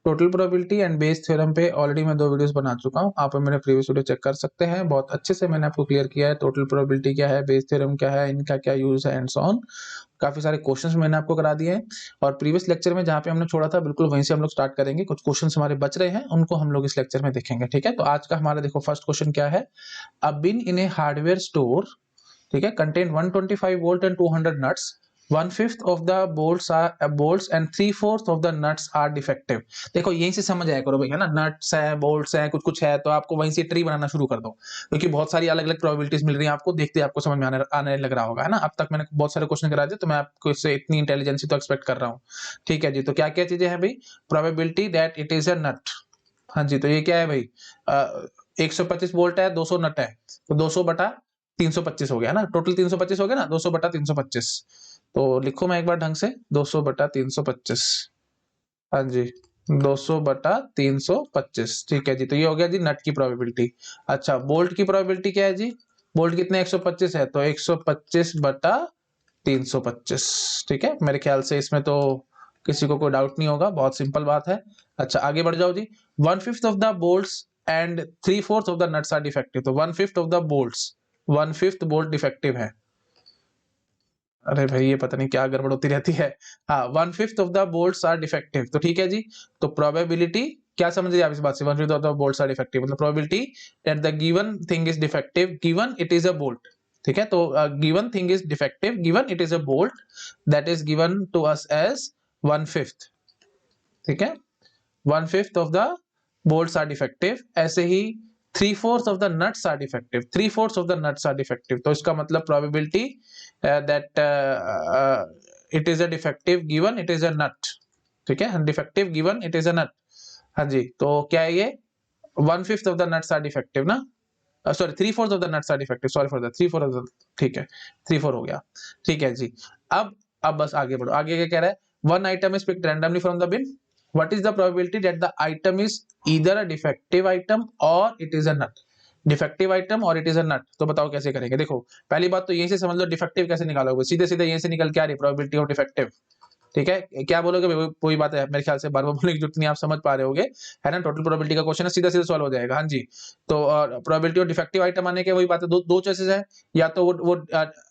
Total probability and Bayes theorem पे already मैं 2 videos बना चुका हूँ, आप मेरे प्रीवियस वीडियो चेक कर सकते हैं। बहुत अच्छे से मैंने आपको क्लियर किया है टोटल प्रोबेबिलिटी क्या है, बेस थ्योरम क्या है, इनका क्या यूज है एंड सो ऑन। काफी सारे क्वेश्चंस मैंने आपको करा दिए हैं और प्रीवियस लेक्चर में जहाँ पे हमने छोड़ा था बिल्कुल वहीं से हम लोग स्टार्ट करेंगे। कुछ क्वेश्चंस हमारे बच रहे हैं, उनको हम लोग इस लेक्चर में देखेंगे, ठीक है। तो आज का हमारा देखो फर्स्ट क्वेश्चन क्या है, अ बिन इन ए हार्डवेयर स्टोर, ठीक है, contain 125 bolt and 200 nuts, 1/5 of the bolts and 3/4 of the nuts are defective. देखो यहीं से समझ आया करो भाई, है ना, नट्स है, बोल्ट्स है, कुछ कुछ है, तो आपको वहीं से ट्री बनाना शुरू कर दो, क्योंकि बहुत सारी अलग अलग प्रोबेबिलिटीज मिल रही हैं आपको, देखते आपको समझ में आने लग रहा होगा, है ना। अब तक मैंने बहुत सारे क्वेश्चन करा दिए, तो मैं आपको इससे इतनी इंटेलिजेंसी तो एक्सपेक्ट कर रहा हूँ, ठीक है जी। तो क्या क्या चीजें हैं भाई, probability that it is a nut, हाँ जी, तो ये क्या है भाई, 125 वोल्ट है, 200 नट है, तो 200 बटा 325 हो गया ना, टोटल 325 हो गया ना, 200 बटा 325। तो लिखो मैं एक बार ढंग से, 200 बटा 325, हाँ जी, 200 बटा 325, ठीक है जी। तो ये हो गया जी नट की प्रोबेबिलिटी। अच्छा, बोल्ट की प्रोबेबिलिटी क्या है जी, बोल्ट कितने 125 है, तो 125 बटा 325, ठीक है। मेरे ख्याल से इसमें तो किसी को कोई डाउट नहीं होगा, बहुत सिंपल बात है। अच्छा आगे बढ़ जाओ जी, 1/5 of the bolts and 3/4 of the nuts are defective. तो 1/5 of the bolts, 1/5 bolt defective है। अरे भाई ये पता नहीं क्या गड़बड़ होती रहती है। हाँ, 1/5 of the bolts are defective, तो ठीक है जी। तो प्रोबेबिलिटी क्या समझिए आप इस बात से, 1/5 of the bolts are defective मतलब probability that the given thing is defective given it is a bolt, ठीक है। तो given thing is defective given it is a bolt that is given to us as 1/5, ठीक है। 1/5 of the bolts are defective, ऐसे ही 3/4 of the nuts are defective, 3/4 of the nuts are defective. तो इसका मतलब probability that it is a defective given it is a nut, ठीक है, defective given it is a nut. हाँ जी, तो क्या है ये, 1/5 of the nuts are defective ना, sorry 3/4 of the nuts are defective, sorry for the 3/4 of the, ठीक है, 3/4 हो गया, ठीक है जी। अब बस आगे बढ़ो, आगे क्या कह रहा है, one item is picked randomly from the bin, what is the probability that the item is either a defective item or it is a nut, defective item और इट इज अ नट। तो बताओ कैसे करेंगे, देखो पहली बात तो यहीं से समझ लो डिफेक्टिव कैसे निकालोगे, सीधे सीधे यहीं से निकल के आ रही प्रोबेबिलिटी ऑफ डिफेक्टिव, ठीक है। क्या बोलोगे, वही बात है, मेरे ख्याल से बार बार बोलने की जरूरत नहीं, आप समझ पा रहे होगे, है ना। टोटल प्रोबेबिलिटी का क्वेश्चन है, सीधा सीधा सॉल्व हो जाएगा, हाँ जी। तो प्रोबेबिलिटी ऑफ डिफेक्टिव आइटम आने के वही बात है, दो चॉइसेस है, या तो वो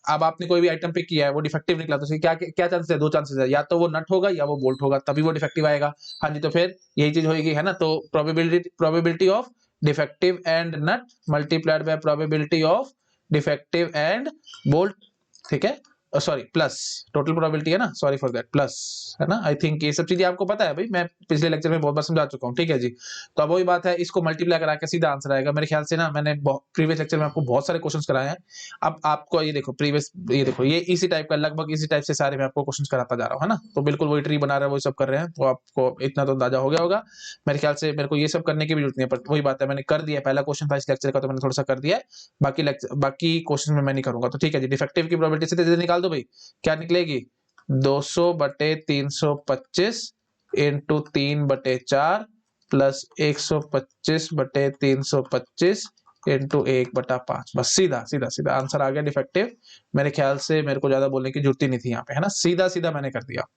अब आपने कोई भी आइटम पिक किया है वो डिफेक्टिव निकला, तो क्या क्या चांसेस है, 2 चांसेस है, या तो वो नट होगा या वो बोल्ट होगा, तभी वो डिफेक्टिव आएगा, हाँ जी। तो फिर यही चीज होगी, है ना। तो probability of defective and nut multiplied by probability of defective and bolt, ठीक है, सॉरी प्लस, टोटल प्रोबेबिलिटी है ना, सॉरी फॉर दैट, प्लस, है ना। आई थिंक ये सब चीजें आपको पता है भाई, मैं पिछले लेक्चर में बहुत बार समझा चुका हूँ, ठीक है जी। तो अब वही बात है, इसको मल्टीप्लाई करा के सीधा आंसर आएगा मेरे ख्याल से ना, मैंने प्रीवियस लेक्चर में आपको बहुत सारे क्वेश्चंस कराए हैं। अब आपको ये देखो प्रीवियस, ये देखो ये इसी टाइप का, लगभग इसी टाइप से सारे मैं आपको क्वेश्चंस कराता जा रहा हूँ, है ना। तो बिल्कुल वही ट्री बना रहे हैं, वही सब कर रहे हैं, तो आपको इतना तो अंदाजा हो गया होगा मेरे ख्याल से। मेरे को ये सब करने की भी जरूरत नहीं है, पर वही बात है, मैंने कर दिया, पहला क्वेश्चन था इस लेक्चर का तो मैंने थोड़ा सा कर दिया है, बाकी क्वेश्चन में मैं नहीं करूंगा। तो ठीक है जी, डिफेक्टिव की प्रोबेबिलिटी सीधे सीधे निकाल दो भाई, क्या निकलेगी, 200 बटे 325 इंटू 3/4 प्लस 125 बटे 325 इंटू 1/5, बस सीधा सीधा सीधा आंसर आ गया डिफेक्टिव। मेरे ख्याल से मेरे को ज्यादा बोलने की जरूरत ही नहीं थी यहाँ पे, है ना, सीधा सीधा मैंने कर दिया,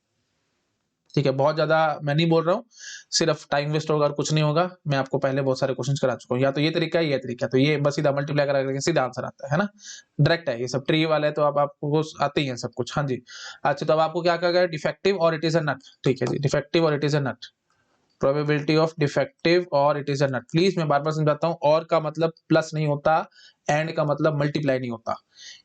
ठीक है। बहुत ज्यादा मैं नहीं बोल रहा हूँ, सिर्फ टाइम वेस्ट होगा और कुछ नहीं होगा। मैं आपको पहले बहुत सारे क्वेश्चंस करा चुका हूँ, या तो ये तरीका है, ये तरीका, तो ये बस सीधा मल्टीप्लाई करा करके सीधा आंसर आता है ना, डायरेक्ट है ये सब, ट्री वाला है तो अब आपको आते ही है सब कुछ, हाँ जी। अच्छा, तो अब आपको क्या कहा गया, डिफेक्टिव और इट इज अ नट, ठीक है जी, डिफेक्टिव और it is a nut, probability of defective और it is a nut. Please मैं बार बार समझाता हूँ, और का मतलब प्लस नहीं होता, एंड का मतलब मल्टीप्लाई नहीं होता,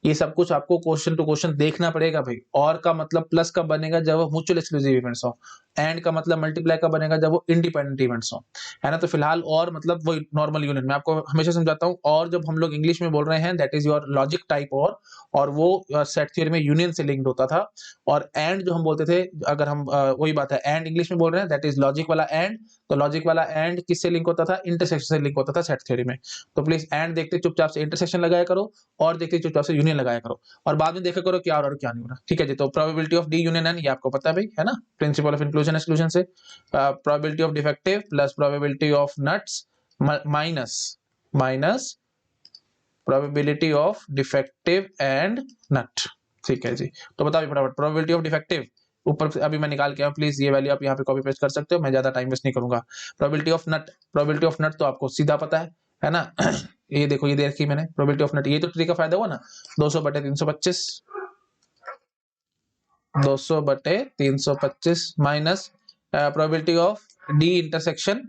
ये सब कुछ आपको क्वेश्चन टू क्वेश्चन देखना पड़ेगा भाई। और का मतलब प्लस कब बनेगा, जब वो म्यूचुअल एक्सक्लूसिव इवेंट्स हो, एंड का मतलब मल्टीप्लाई कब बनेगा, जब वो इंडिपेंडेंट इवेंट्स हो, है ना। तो फिलहाल और मतलब वो नॉर्मल यूनियन, मैं आपको हमेशा समझाता हूँ, और जब हम लोग इंग्लिश में बोल रहे हैं that is your logic type, और वो सेट थ्योरी में यूनियन से लिंक्ड होता था, और एंड जो हम बोलते थे, अगर हम वही बात है, एंड इंग्लिश में बोल रहे हैं दैट इज लॉजिक वाला एंड, तो लॉजिक वाला एंड किससे लिंक होता था, इंटरसेक्शन से लिंक होता था सेट थ्योरी में। तो प्लीज एंड देखते चुपचाप से इंटरसेक्शन लगाया करो, और देखते चुपचाप से यूनियन लगाया करो, और बाद में देखा करो क्या और क्या नहीं हो रहा, ठीक है जी। तो probability of D union N, ये आपको पता है भाई, है ना, प्रिंसिपल ऑफ इंक्लूजन एक्सक्लूजन से, probability of defective plus probability of nuts minus minus probability of defective and nut, ठीक है जी। तो बताओ फटाफट, प्रोबेबिलिटी ऑफ डिफेक्टिव ऊपर से अभी मैं निकाल के आया, प्लीज ये वैल्यू आप यहाँ पे कॉपी पेस्ट कर सकते हो, मैं ज्यादा टाइम वेस्ट नहीं करूंगा। प्रोबेबिलिटी ऑफ नट तो आपको सीधा पता है ना। ये देखो, ये देखी मैंने प्रोबेबिलिटी ऑफ नट, ये तो ट्री का फायदा हुआ ना, 200/325, 200/325 minus probability of D intersection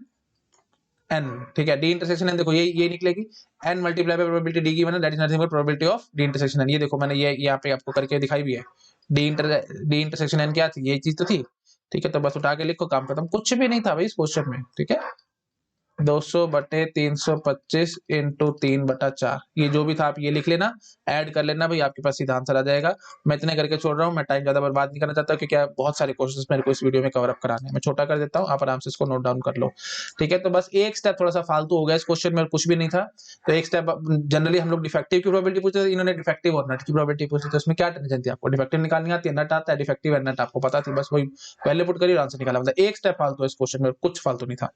N, ठीक है, डी इंटरसेक्शन एन, देखो ये निकलेगी N multiply by probability D given है, that is nothing but probability of D intersection N. ये देखो मैंने ये यहाँ पे आपको करके दिखाई भी है, डी इंटरसेक्शन एन क्या थी, ये चीज तो थी, ठीक है। तो बस उठा के लिखो, काम खत्म, कुछ भी नहीं था भाई इस क्वेश्चन में, ठीक है। 200/325 इंटू 3/4, ये जो भी था आप ये लिख लेना, ऐड कर लेना भाई, आपके पास सीधा आंसर आ जाएगा। मैं इतने करके छोड़ रहा हूँ, मैं टाइम ज्यादा बर्बाद नहीं करना चाहता, क्योंकि बहुत सारे क्वेश्चंस मेरे को इस वीडियो में कवर अप कराने हैं। मैं छोटा कर देता हूँ, आप आराम से इसको नोट डाउन कर लो, ठीक है। तो बस एक स्टेप थोड़ा सा फालतू हो गया इस क्वेश्चन में, कुछ भी नहीं था। तो एक स्टेप, जनरली हम लोग डिफेक्टिव की प्रोबेबिलिटी पूछते थे, इन्होंने डिफेक्टिव और नट की प्रोबेबिलिटी पूछी, तो इसमें क्या टेंशन थी आपको, डिफेक्टिव निकालनी आती है, नट आता है, डिफेक्टिव है, नट आपको पता थी, बस वही पहले पुट करिए, आंसर निकाला। मतलब एक स्टेप फालतू है इस क्वेश्चन में, कुछ फालतू नहीं था,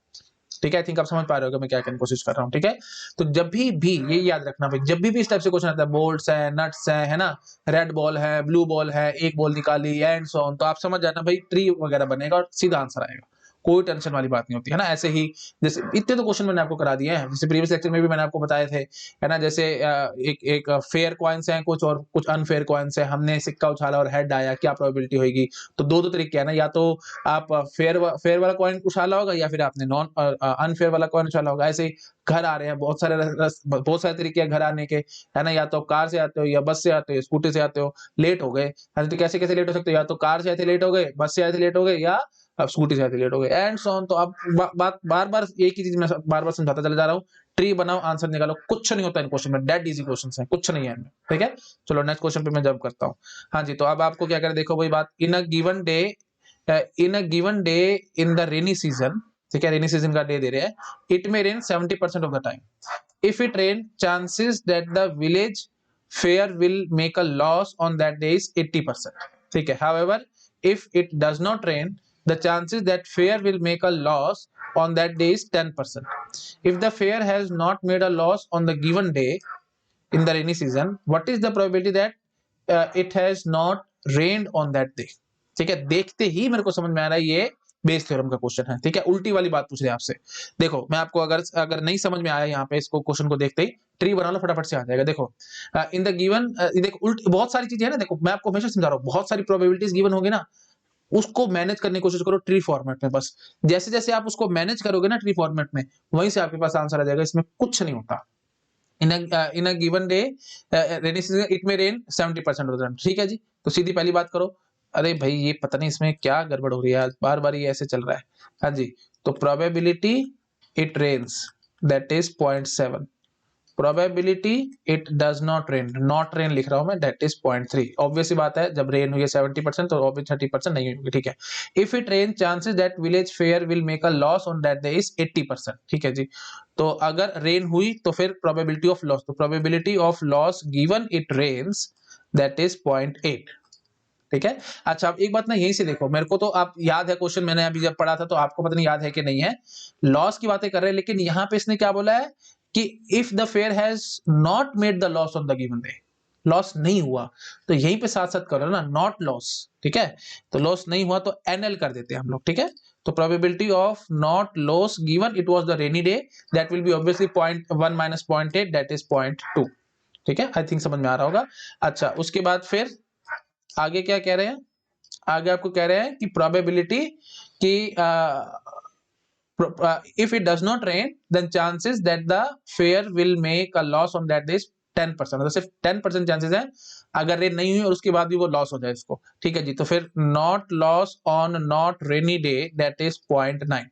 ठीक है। आई थिंक आप समझ पा रहे हो मैं क्या कहने की कोशिश कर रहा हूँ, ठीक है। तो जब भी ये याद रखना भाई, जब भी इस टाइप से क्वेश्चन आता है, बोल्ट्स है, नट्स है ना, रेड बॉल है, ब्लू बॉल है, एक बॉल निकाली एंड सो ऑन, तो आप समझ जाना भाई ट्री वगैरह बनेगा और सीधा आंसर आएगा, कोई टेंशन वाली बात नहीं होती है ना। ऐसे ही जैसे इतने तो क्वेश्चन मैंने आपको करा दिए हैं, जैसे प्रीवियस लेक्चर में भी मैंने आपको बताए थे, है ना। जैसे एक फेयर कॉइन्स हैं कुछ, और कुछ अनफेयर कॉइन्स हैं, हमने सिक्का उछाला और हेड आया, क्या प्रोबेबिलिटी होगी। तो दो तरीके है ना, या तो आप फेयर वाला कॉइन उछाला होगा, या फिर आपने नॉन अनफेयर वाला कॉइन उछाला होगा। ऐसे ही घर आ रहे हैं, बहुत सारे तरीके हैं घर आने के, है ना। या तो कार से आते हो, या बस से आते हो, स्कूटी से आते हो, लेट हो गए, तो कैसे कैसे लेट हो सकते हो, या तो कार से आए थे लेट हो गए, बस से आए थे लेट हो गए, या अब स्कूटी से आते लेट हो गए, एंड सो ऑन। तो अब बात बार बार एक ही चीज मैं बार बार समझाता चला जा रहा हूँ, ट्री बनाओ, आंसर निकालो, कुछ नहीं होता इन क्वेश्चन में, डेड इजी क्वेश्चन है, कुछ नहीं है इनमें, ठीक है। चलो नेक्स्ट क्वेश्चन पे मैं जब करता हूँ। हाँ जी, तो अब आपको क्या करें, देखो वही बात, in a given day in the rainy season, ठीक है, रेनी सीजन का डे दे रहे हैं, it may rain 70% of the time, if it rain chances that the village fair will make a loss on that day is 80%, ठीक है। However if it does not rain, the chances that fair will make a loss on that day is 10%. If the fair has not made a loss on the given day in the rainy season, what is the probability that it has not rained on that day? ठीक है, देखते ही मेरे को समझ में आ रहा है ये बेस थ्योरम का क्वेश्चन है, ठीक है। उल्टी वाली बात पूछ रहे हैं आपसे। देखो मैं आपको अगर नहीं समझ में आया यहाँ पे, इसको क्वेश्चन को देखते ही ट्री बना लो, फटाफट से आ जाएगा। देखो इन द गिवन, देखो उल्ट बहुत सारी चीजें है ना, देखो मैं आपको हमेशा समझा रहा हूँ, बहुत सारी प्रोबेबिलिटीज गिवन होगी ना, उसको मैनेज करने की कोशिश करो ट्री फॉर्मेट में। बस जैसे जैसे आप उसको मैनेज करोगे ना ट्री फॉर्मेट में, वहीं से आपके पास आंसर आ जाएगा, इसमें कुछ नहीं होता। In a given day rainy season it may rain 70% of the time, ठीक है जी। तो सीधी पहली बात करो, अरे भाई ये पता नहीं इसमें क्या गड़बड़ हो रही है, बार बार ये ऐसे चल रहा है। हाँ जी, तो probability it rains that is 0.7, probability it does not rain लिख रहा हूं मैं, दैट इज 0.3। ऑब्वियस बात है, जब रेन हुई है 70% तो ऑब्वियस 30% नहीं होगी, ठीक है। If it rain chances that village fair will make a loss on that day is 80%, ठीक है जी। तो अगर रेन हुई तो फिर प्रोबेबिलिटी ऑफ लॉस, तो probability of loss given it rains that is 0.8, ठीक है। अच्छा अब एक बात ना यहीं से देखो, मेरे को तो आप याद है क्वेश्चन मैंने अभी जब पढ़ा था, तो आपको पता नहीं याद है कि नहीं है, लॉस की बातें कर रहे हैं, लेकिन यहाँ पे इसने क्या बोला है कि if the fair has not made the loss on the given day, loss नहीं हुआ, तो यहीं पे साथ साथ करो ना, नॉट लॉस, ठीक है। तो लॉस नहीं हुआ तो एनएल कर देते हैं हम लोग, ठीक है। तो probability of not loss given it was the rainy day, that will be obviously 0.1 minus 0.8, that is 0.2, ठीक है। आई थिंक समझ में आ रहा होगा। अच्छा उसके बाद फिर आगे क्या कह रहे हैं, आगे आपको कह रहे हैं कि प्रोबेबिलिटी की if it does not rain then chances that the fair will make a loss on that day is 10%, मतलब सिर्फ 10% चांसेस है अगर रेन नहीं हुई और उसके बाद भी वो लॉस हो जाए इसको, ठीक है जी। तो फिर not loss on not rainy day that is 0.9,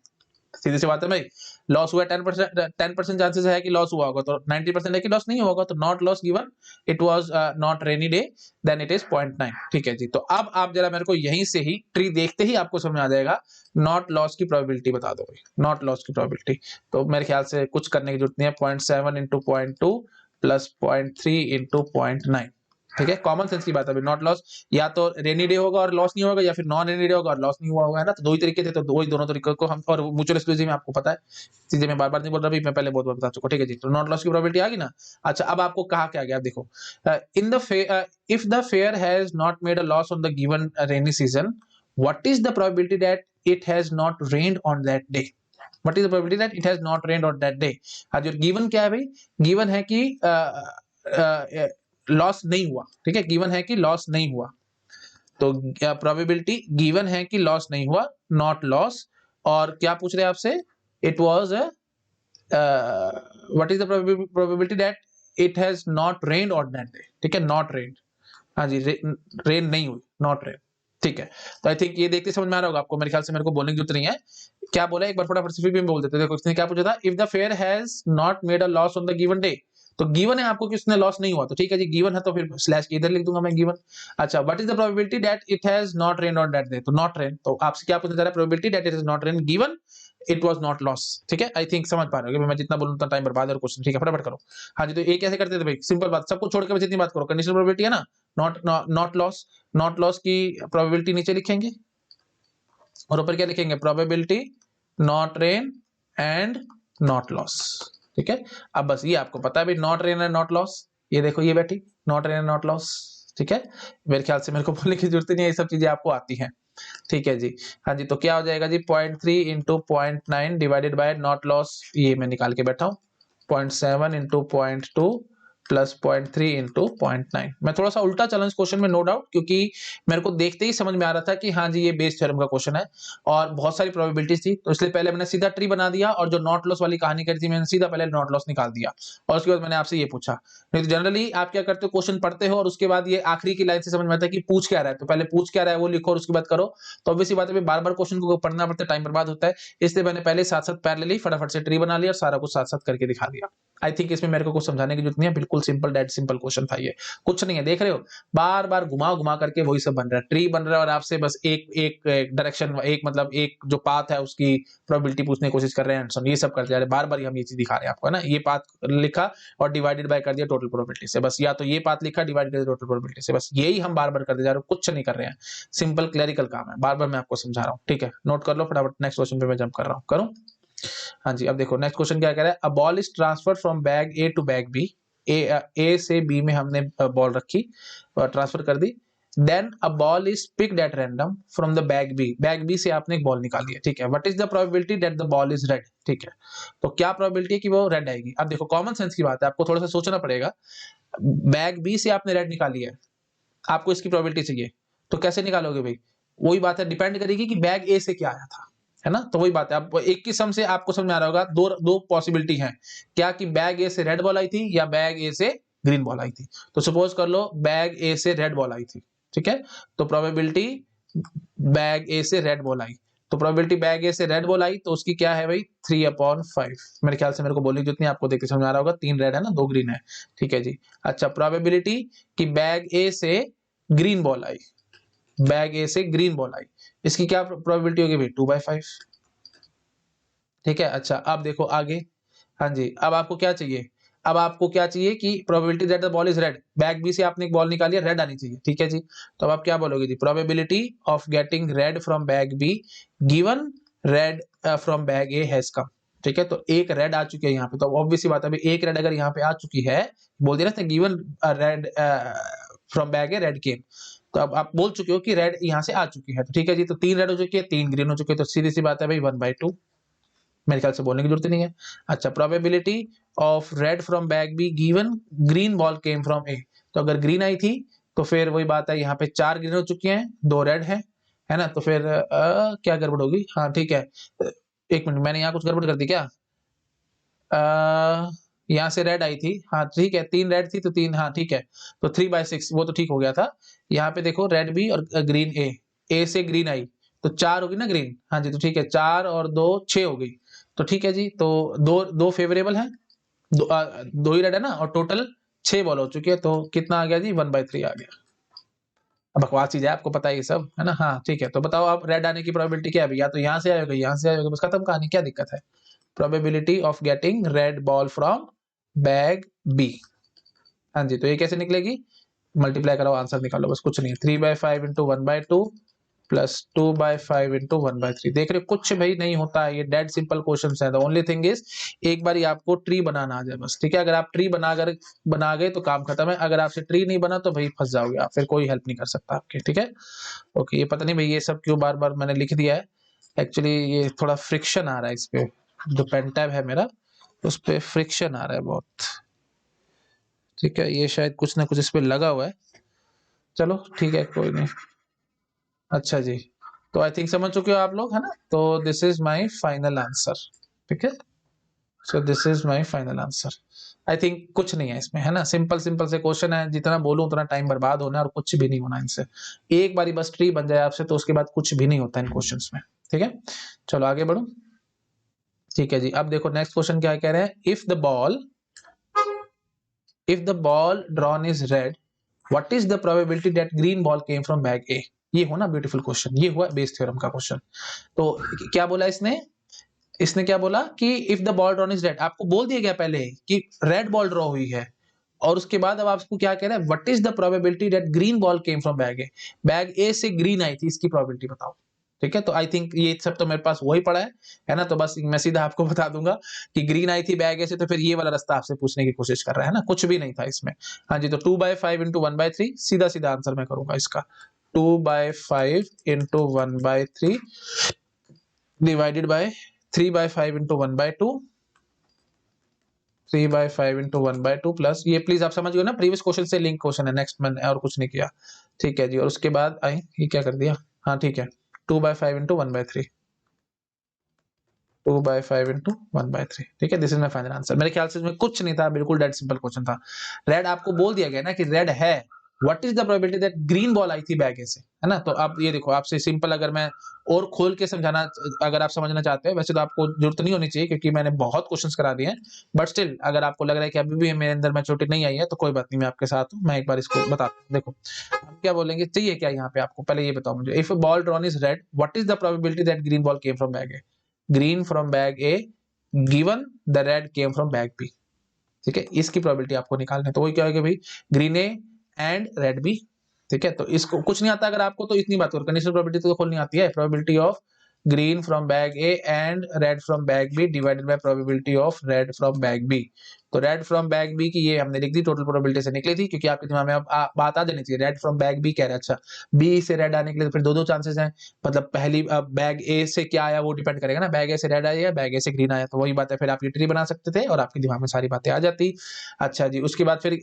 सीधी सी बात है भाई, लॉस हुआ 10% चांसेस है कि लॉस हुआ होगा, तो 90% है कि लॉस नहीं होगा, तो not loss given it was not rainy day then it is 0.9, ठीक है जी। तो अब आप जरा मेरे को यहीं से ही ट्री देखते ही आपको समझ आ जाएगा, नॉट लॉस की प्रोबेबिलिटी बता दो भाई, नॉट लॉस की प्रोबेबिलिटी। तो मेरे ख्याल से कुछ करने की जरूरत नहीं है, 0.7 इंटू 0.2 प्लस 0.3 इंटू 0.9, ठीक है। कॉमन सेंस की बात है, नॉट लॉस या तो रेनी डे होगा और लॉस नहीं होगा, या फिर नॉन रेनी डे होगा और लॉस नहीं हुआ होगा, है ना। तो दो ही तरीके थे, तो वही दोनों तरीकों को हम, और म्यूचुअल एक्सक्लूसिव में आपको पता है चीजें, मैं बार बार नहीं बोल रहा, मैं पहले बहुत बार बता चुका, ठीक है जी। तो नॉट लॉस की प्रोबेबिलिटी आ गई ना। अच्छा अब आपको कहा क्या गया, देखो in the if the fair has not made a loss on the given rainy season, what is the probability that it has not rained on that day, what is the probability that it has not rained on that day. आज given क्या है भाई, given है कि loss नहीं हुआ, ठीक है, गिवन है कि लॉस नहीं हुआ, तो प्रोबेबिलिटी गिवन है कि लॉस नहीं हुआ, नॉट लॉस। और क्या पूछ रहे हैं आपसे, it was what is the probability that it has not rained on that day, ठीक है, नॉट रेन्ड, हाँ जी, रेन नहीं हुई, नॉट रेन, ठीक है। तो आई थिंक ये देखते समझ में आ रहा होगा आपको, मेरे ख्याल से मेरे को बोलने की जरूरत नहीं है। क्या बोला एक बार फटाफट से भी बोल देते, देखो इसने क्या पूछा था, if the fair has not made a loss on the given day, तो गिवन है आपको कि उसने लॉस नहीं हुआ, तो ठीक है जी, गिवन है तो फिर स्लैश के इधर लिख दूंगा मैं गिवन। अच्छा, what is the probability that it has not rain on that day, तो नॉट रेन, तो आपसे क्या पूछा जा रहा है, probability that it has not rain given it was not loss, ठीक है। आई थिंक समझ पा रहे हो, मैं जितना बोलूं उतना टाइम बर्बाद और क्वेश्चन, ठीक है, फटाफट करो। हाँ जी, तो ये कैसे करते थे भाई, सिंपल बात, सबको छोड़ के बस इतनी बात करो, कंडीशनल प्रोबेबिलिटी है ना, नॉट लॉस, नॉट लॉस की प्रोबेबिलिटी नीचे लिखेंगे और ऊपर क्या लिखेंगे, probability not rain and not loss, ठीक है। अब बस ये आपको पता है भाई, not rain and not loss, ये देखो ये बैठी, not rain and not loss, ठीक है। मेरे ख्याल से मेरे को बोलने की जरूरत नहीं है, ये सब चीजें आपको आती हैं, ठीक है जी। हाँ जी, तो क्या हो जाएगा जी, 0.3 into 0.9 divided by not loss, ये मैं निकाल के बैठा हूँ, 0.7 इंटू 0.2 प्लस 0.3 इंटू 0.9। मैं थोड़ा सा उल्टा चैलेंज क्वेश्चन में, नो डाउट, क्योंकि मेरे को देखते ही समझ में आ रहा था कि हाँ जी ये बेस थ्योरम का क्वेश्चन है और बहुत सारी प्रोबेबिलिटीज थी, तो इसलिए पहले मैंने सीधा ट्री बना दिया और जो नॉट लॉस वाली कहानी करी थी मैंने सीधा पहले नॉट लॉस निकाल दिया और उसके बाद मैंने आपसे ये पूछा। नहीं तो जनरली आप क्या करते हो, क्वेश्चन पढ़ते हो और उसके बाद ये आखिरी की लाइन से समझ में आता है कि पूछ क्या रहा है, तो पहले पूछ क्या रहा है वो लिखो और उसके बाद करो, तो ऑब्वियसली बात है बार बार क्वेश्चन को पढ़ना पड़ता है, टाइम बर्बाद होता है, इसलिए मैंने पहले साथ साथ पैरेलली फटाफट से ट्री बना लिया और सारा कुछ साथ साथ करके दिखा दिया। आई थिंक इसमें मेरे को कुछ समझाने की जरूरत नहीं है, बिल्कुल सिंपल डेड सिंपल क्वेश्चन था ये, कुछ नहीं है, देख रहे हो बार बार घुमा घुमा करके वही सब बन रहा है, ट्री बन रहा है और आपसे बस एक एक डायरेक्शन, एक मतलब एक जो पाथ है उसकी प्रोबेबिलिटी पूछने की कोशिश कर रहे हैं, आंसर ये सब करते जा रहे हैं, बार बार हम ये चीज दिखा रहे हैं आपको, है ना, ये पाथ लिखा और डिवाइडेड बाय कर दिया टोटल प्रोबेबिलिटी से, बस, या तो ये पाथ लिखा डिवाइड कर दिया टोटल प्रोबेबिलिटी से, बस यही हम बार बार करते जा रहे हैं, कुछ नहीं कर रहे हैं, सिंपल क्लरिकल काम है, बार बार मैं आपको समझा रहा हूँ, ठीक है, नोट कर लो फटाफट, नेक्स्ट क्वेश्चन पे मैं जंप कर रहा हूँ, करूं। हाँ जी, अब देखो नेक्स्ट क्वेश्चन क्या कह रहा है, a ball is transfer from bag A to bag B, A से बी में हमने बॉल रखी और ट्रांसफर कर दी, then a ball is picked at random from the bag B से आपने एक बॉल निकाली है, ठीक है, what is the probability that the ball is red, ठीक है, तो क्या प्रोबेबिलिटी है कि वो रेड आएगी। अब देखो कॉमन सेंस की बात है, आपको थोड़ा सा सोचना पड़ेगा, बैग बी से आपने रेड निकाली है, आपको इसकी प्रोबेबिलिटी चाहिए, तो कैसे निकालोगे भाई, वही बात है, डिपेंड करेगी कि बैग ए से क्या आया था, है ना, तो वही बात है, अब एक किस्म से आपको समझ में आ रहा होगा, दो दो पॉसिबिलिटी है, क्या कि बैग ए से रेड बॉल आई थी या बैग ए से ग्रीन बॉल आई थी, तो सपोज कर लो बैग ए से रेड बॉल आई थी, ठीक है, तो प्रोबेबिलिटी बैग ए से रेड बॉल आई, तो प्रोबेबिलिटी बैग ए से रेड बॉल आई तो उसकी क्या है भाई 3/5, मेरे ख्याल से मेरे को बोलने की जितनी आपको देख के समझ आ रहा होगा, 3 रेड है ना 2 ग्रीन है, ठीक है जी। अच्छा, प्रोबेबिलिटी कि बैग ए से green ball I, bag A से ग्रीन बॉल आई, इसकी क्या प्रोबेबिलिटी होगी भाई 2/5, ठीक है। अच्छा, अब देखो आगे, हाँ जी, अब आपको क्या चाहिए, अब आपको क्या चाहिए कि probability that the ball is red, bag B से आपने एक बॉल निकाली है, रेड आनी चाहिए, ठीक है जी, तो अब आप क्या बोलोगे जी, probability of getting red from bag B given red from bag A has come, ठीक है, तो एक रेड आ चुकी है यहाँ पे, तो ऑब्वियसली बात है भाई एक रेड अगर यहाँ पे आ चुकी है, बोल दिया ना given red from bag A red came, तो अब आप बोल चुके हो कि रेड यहाँ से आ चुकी है, तो ठीक है जी, तो 3 रेड हो चुकी है 3 ग्रीन हो चुके हैं, तो सीधी सी बात है भाई 1/2, मेरे ख्याल से बोलने की जरूरत नहीं है। अच्छा, probability of red from bag B given green ball came from A, तो अगर ग्रीन आई थी तो फिर वही बात है, यहाँ पे 4 ग्रीन हो चुकी हैं 2 रेड है ना, तो फिर क्या गड़बड़ होगी, हाँ ठीक है, एक मिनट, मैंने यहाँ कुछ गड़बड़ कर दी क्या, यहाँ से रेड आई थी, हाँ ठीक है 3 रेड थी तो 3, हाँ ठीक है, तो 3/6 वो तो ठीक हो गया था, यहाँ पे देखो रेड बी और ग्रीन ए से ग्रीन आई तो 4 होगी ना ग्रीन, हाँ जी, तो ठीक है 4 और 2 6 हो गई, तो ठीक है जी, तो दो दो फेवरेबल है, दो ही रेड है ना, और टोटल 6 बॉल हो चुकी है, तो कितना आ गया जी 1/3 आ गया। अब बकवास चीज है, आपको पता है ये सब, है ना, हाँ ठीक है, तो बताओ आप रेड आने की प्रोबेबिलिटी क्या है, या तो यहाँ से आएगा यहाँ से आएगा, बस खत्म कहानी, क्या दिक्कत है, probability of getting red ball from bag B, हाँ जी, तो ये कैसे निकलेगी, मल्टीप्लाई करो आंसर निकालो, बस कुछ नहीं, 3/5 इंटू 1/2 प्लस 2/5 इंटू 1/3। देख रहे हो कुछ भाई नहीं होता है, ये डेड सिंपल क्वेश्चन है। द ओनली थिंग इज एक बार आपको ट्री बनाना आ जाए बस, ठीक है। अगर आप ट्री बना गए तो काम खत्म है, अगर आपसे ट्री नहीं बना तो भाई फंस जाओगे आप, फिर कोई हेल्प नहीं कर सकता आपके, ठीक है। ओके, ये पता नहीं भाई ये सब क्यों बार बार मैंने लिख दिया है, एक्चुअली ये थोड़ा फ्रिक्शन आ रहा है इस पे, जो पेन टैब है मेरा उस पे फ्रिक्शन आ रहा है बहुत, ठीक है। ये शायद कुछ ना कुछ इस पे लगा हुआ है, चलो ठीक है कोई नहीं। अच्छा जी, तो आई थिंक समझ चुके हो आप लोग, है ना। तो this is my final answer, ठीक है। So this is my final answer. I think कुछ नहीं है इसमें, है ना। सिंपल सिंपल से क्वेश्चन है, जितना बोलूं उतना टाइम बर्बाद होना है और कुछ भी नहीं होना इनसे। एक बारी बस ट्री बन जाए आपसे तो उसके बाद कुछ भी नहीं होता इन क्वेश्चंस में, ठीक है। चलो आगे बढ़ो, ठीक है जी। अब देखो नेक्स्ट क्वेश्चन क्या कह रहे हैं, if the ball drawn is red, what is the probability that green ball came from bag A. ये हो ना ब्यूटीफुल क्वेश्चन, ये हुआ बेस थ्योरम का क्वेश्चन। तो क्या बोला इसने, इसने क्या बोला कि if the ball drawn is red, आपको बोल दिया गया पहले कि रेड बॉल ड्रॉ हुई है, और उसके बाद अब आपको क्या कह रहा है, what is the probability that green ball came from bag A, bag A से ग्रीन आई थी, इसकी प्रोबेबिलिटी बताओ, ठीक है। तो आई थिंक ये सब तो मेरे पास वही पड़ा है ना। तो बस मैं सीधा आपको बता दूंगा कि ग्रीन आई थी बैग ए से, तो फिर ये वाला रास्ता आपसे पूछने की कोशिश कर रहा है ना, कुछ भी नहीं था इसमें। हाँ जी, तो 2/5 इंटू 1/3 सीधा सीधा आंसर मैं करूंगा इसका, 2/5 into 1/3 divided by 3/5 into 1/2, 3/5 into 1/2 plus ये, प्लीज आप समझ गए ना, प्रीवियस क्वेश्चन से लिंक क्वेश्चन है, नेक्स्ट मैंने और कुछ नहीं किया, ठीक है जी। और उसके बाद आई ये क्या कर दिया, हाँ ठीक है, 2/5 इंटू 1/3, 2/5 इंटू 1/3, ठीक है। This is my final answer. मेरे ख्याल से इसमें कुछ नहीं था, बिल्कुल डेड सिंपल क्वेश्चन था। रेड आपको बोल दिया गया ना कि रेड है, what is the probability that green ball आई थी बैग ए से, है ना। तो आप ये देखो, आपसे सिंपल अगर मैं और खोल के समझाना, अगर आप समझना चाहते हैं, वैसे तो आपको जरूरत नहीं होनी चाहिए क्योंकि मैंने बहुत क्वेश्चंस करा दिए हैं, बट स्टिल अगर आपको लग रहा है कि अभी भी मेरे अंदर मैच्योरिटी नहीं आई है तो कोई बात नहीं, मैं आपके साथ हूँ, मैं एक बार इसको बताता हूँ। देखो हम क्या बोलेंगे, चाहिए क्या यहाँ पे आपको, पहले ये बताओ मुझे, if ball drawn is red, what is the probability that green ball came from bag A, green from bag A given the red came from bag B, ठीक है। इसकी प्रोबेबिलिटी आपको निकालनी है, तो वही क्या होगा भाई, green A and red B, ठीक है। तो इसको कुछ नहीं आता अगर आपको, तो इतनी बात करो, कंडीशनल प्रोबेबिलिटी तो खोलनी आती है, probability of green from bag A and red from bag B divided by probability of red from bag B. तो रेड फ्रॉम बैग बी की ये हमने लिख दी, टोटल प्रोबेबिलिटी से निकली थी, क्योंकि आपके दिमाग में अब बात आ जानी चाहिए, रेड फ्रॉम बैग बी कह रहा है, अच्छा बी से रेड आने के लिए तो फिर दो चांसेस हैं, मतलब पहली बैग ए से क्या आया वो डिपेंड करेगा ना, बैग ए से रेड आया या बैग ए से ग्रीन आया, तो वही बात है, फिर आप ये ट्री बना सकते थे और आपके दिमाग में सारी बातें आ जाती। अच्छा जी, उसके बाद फिर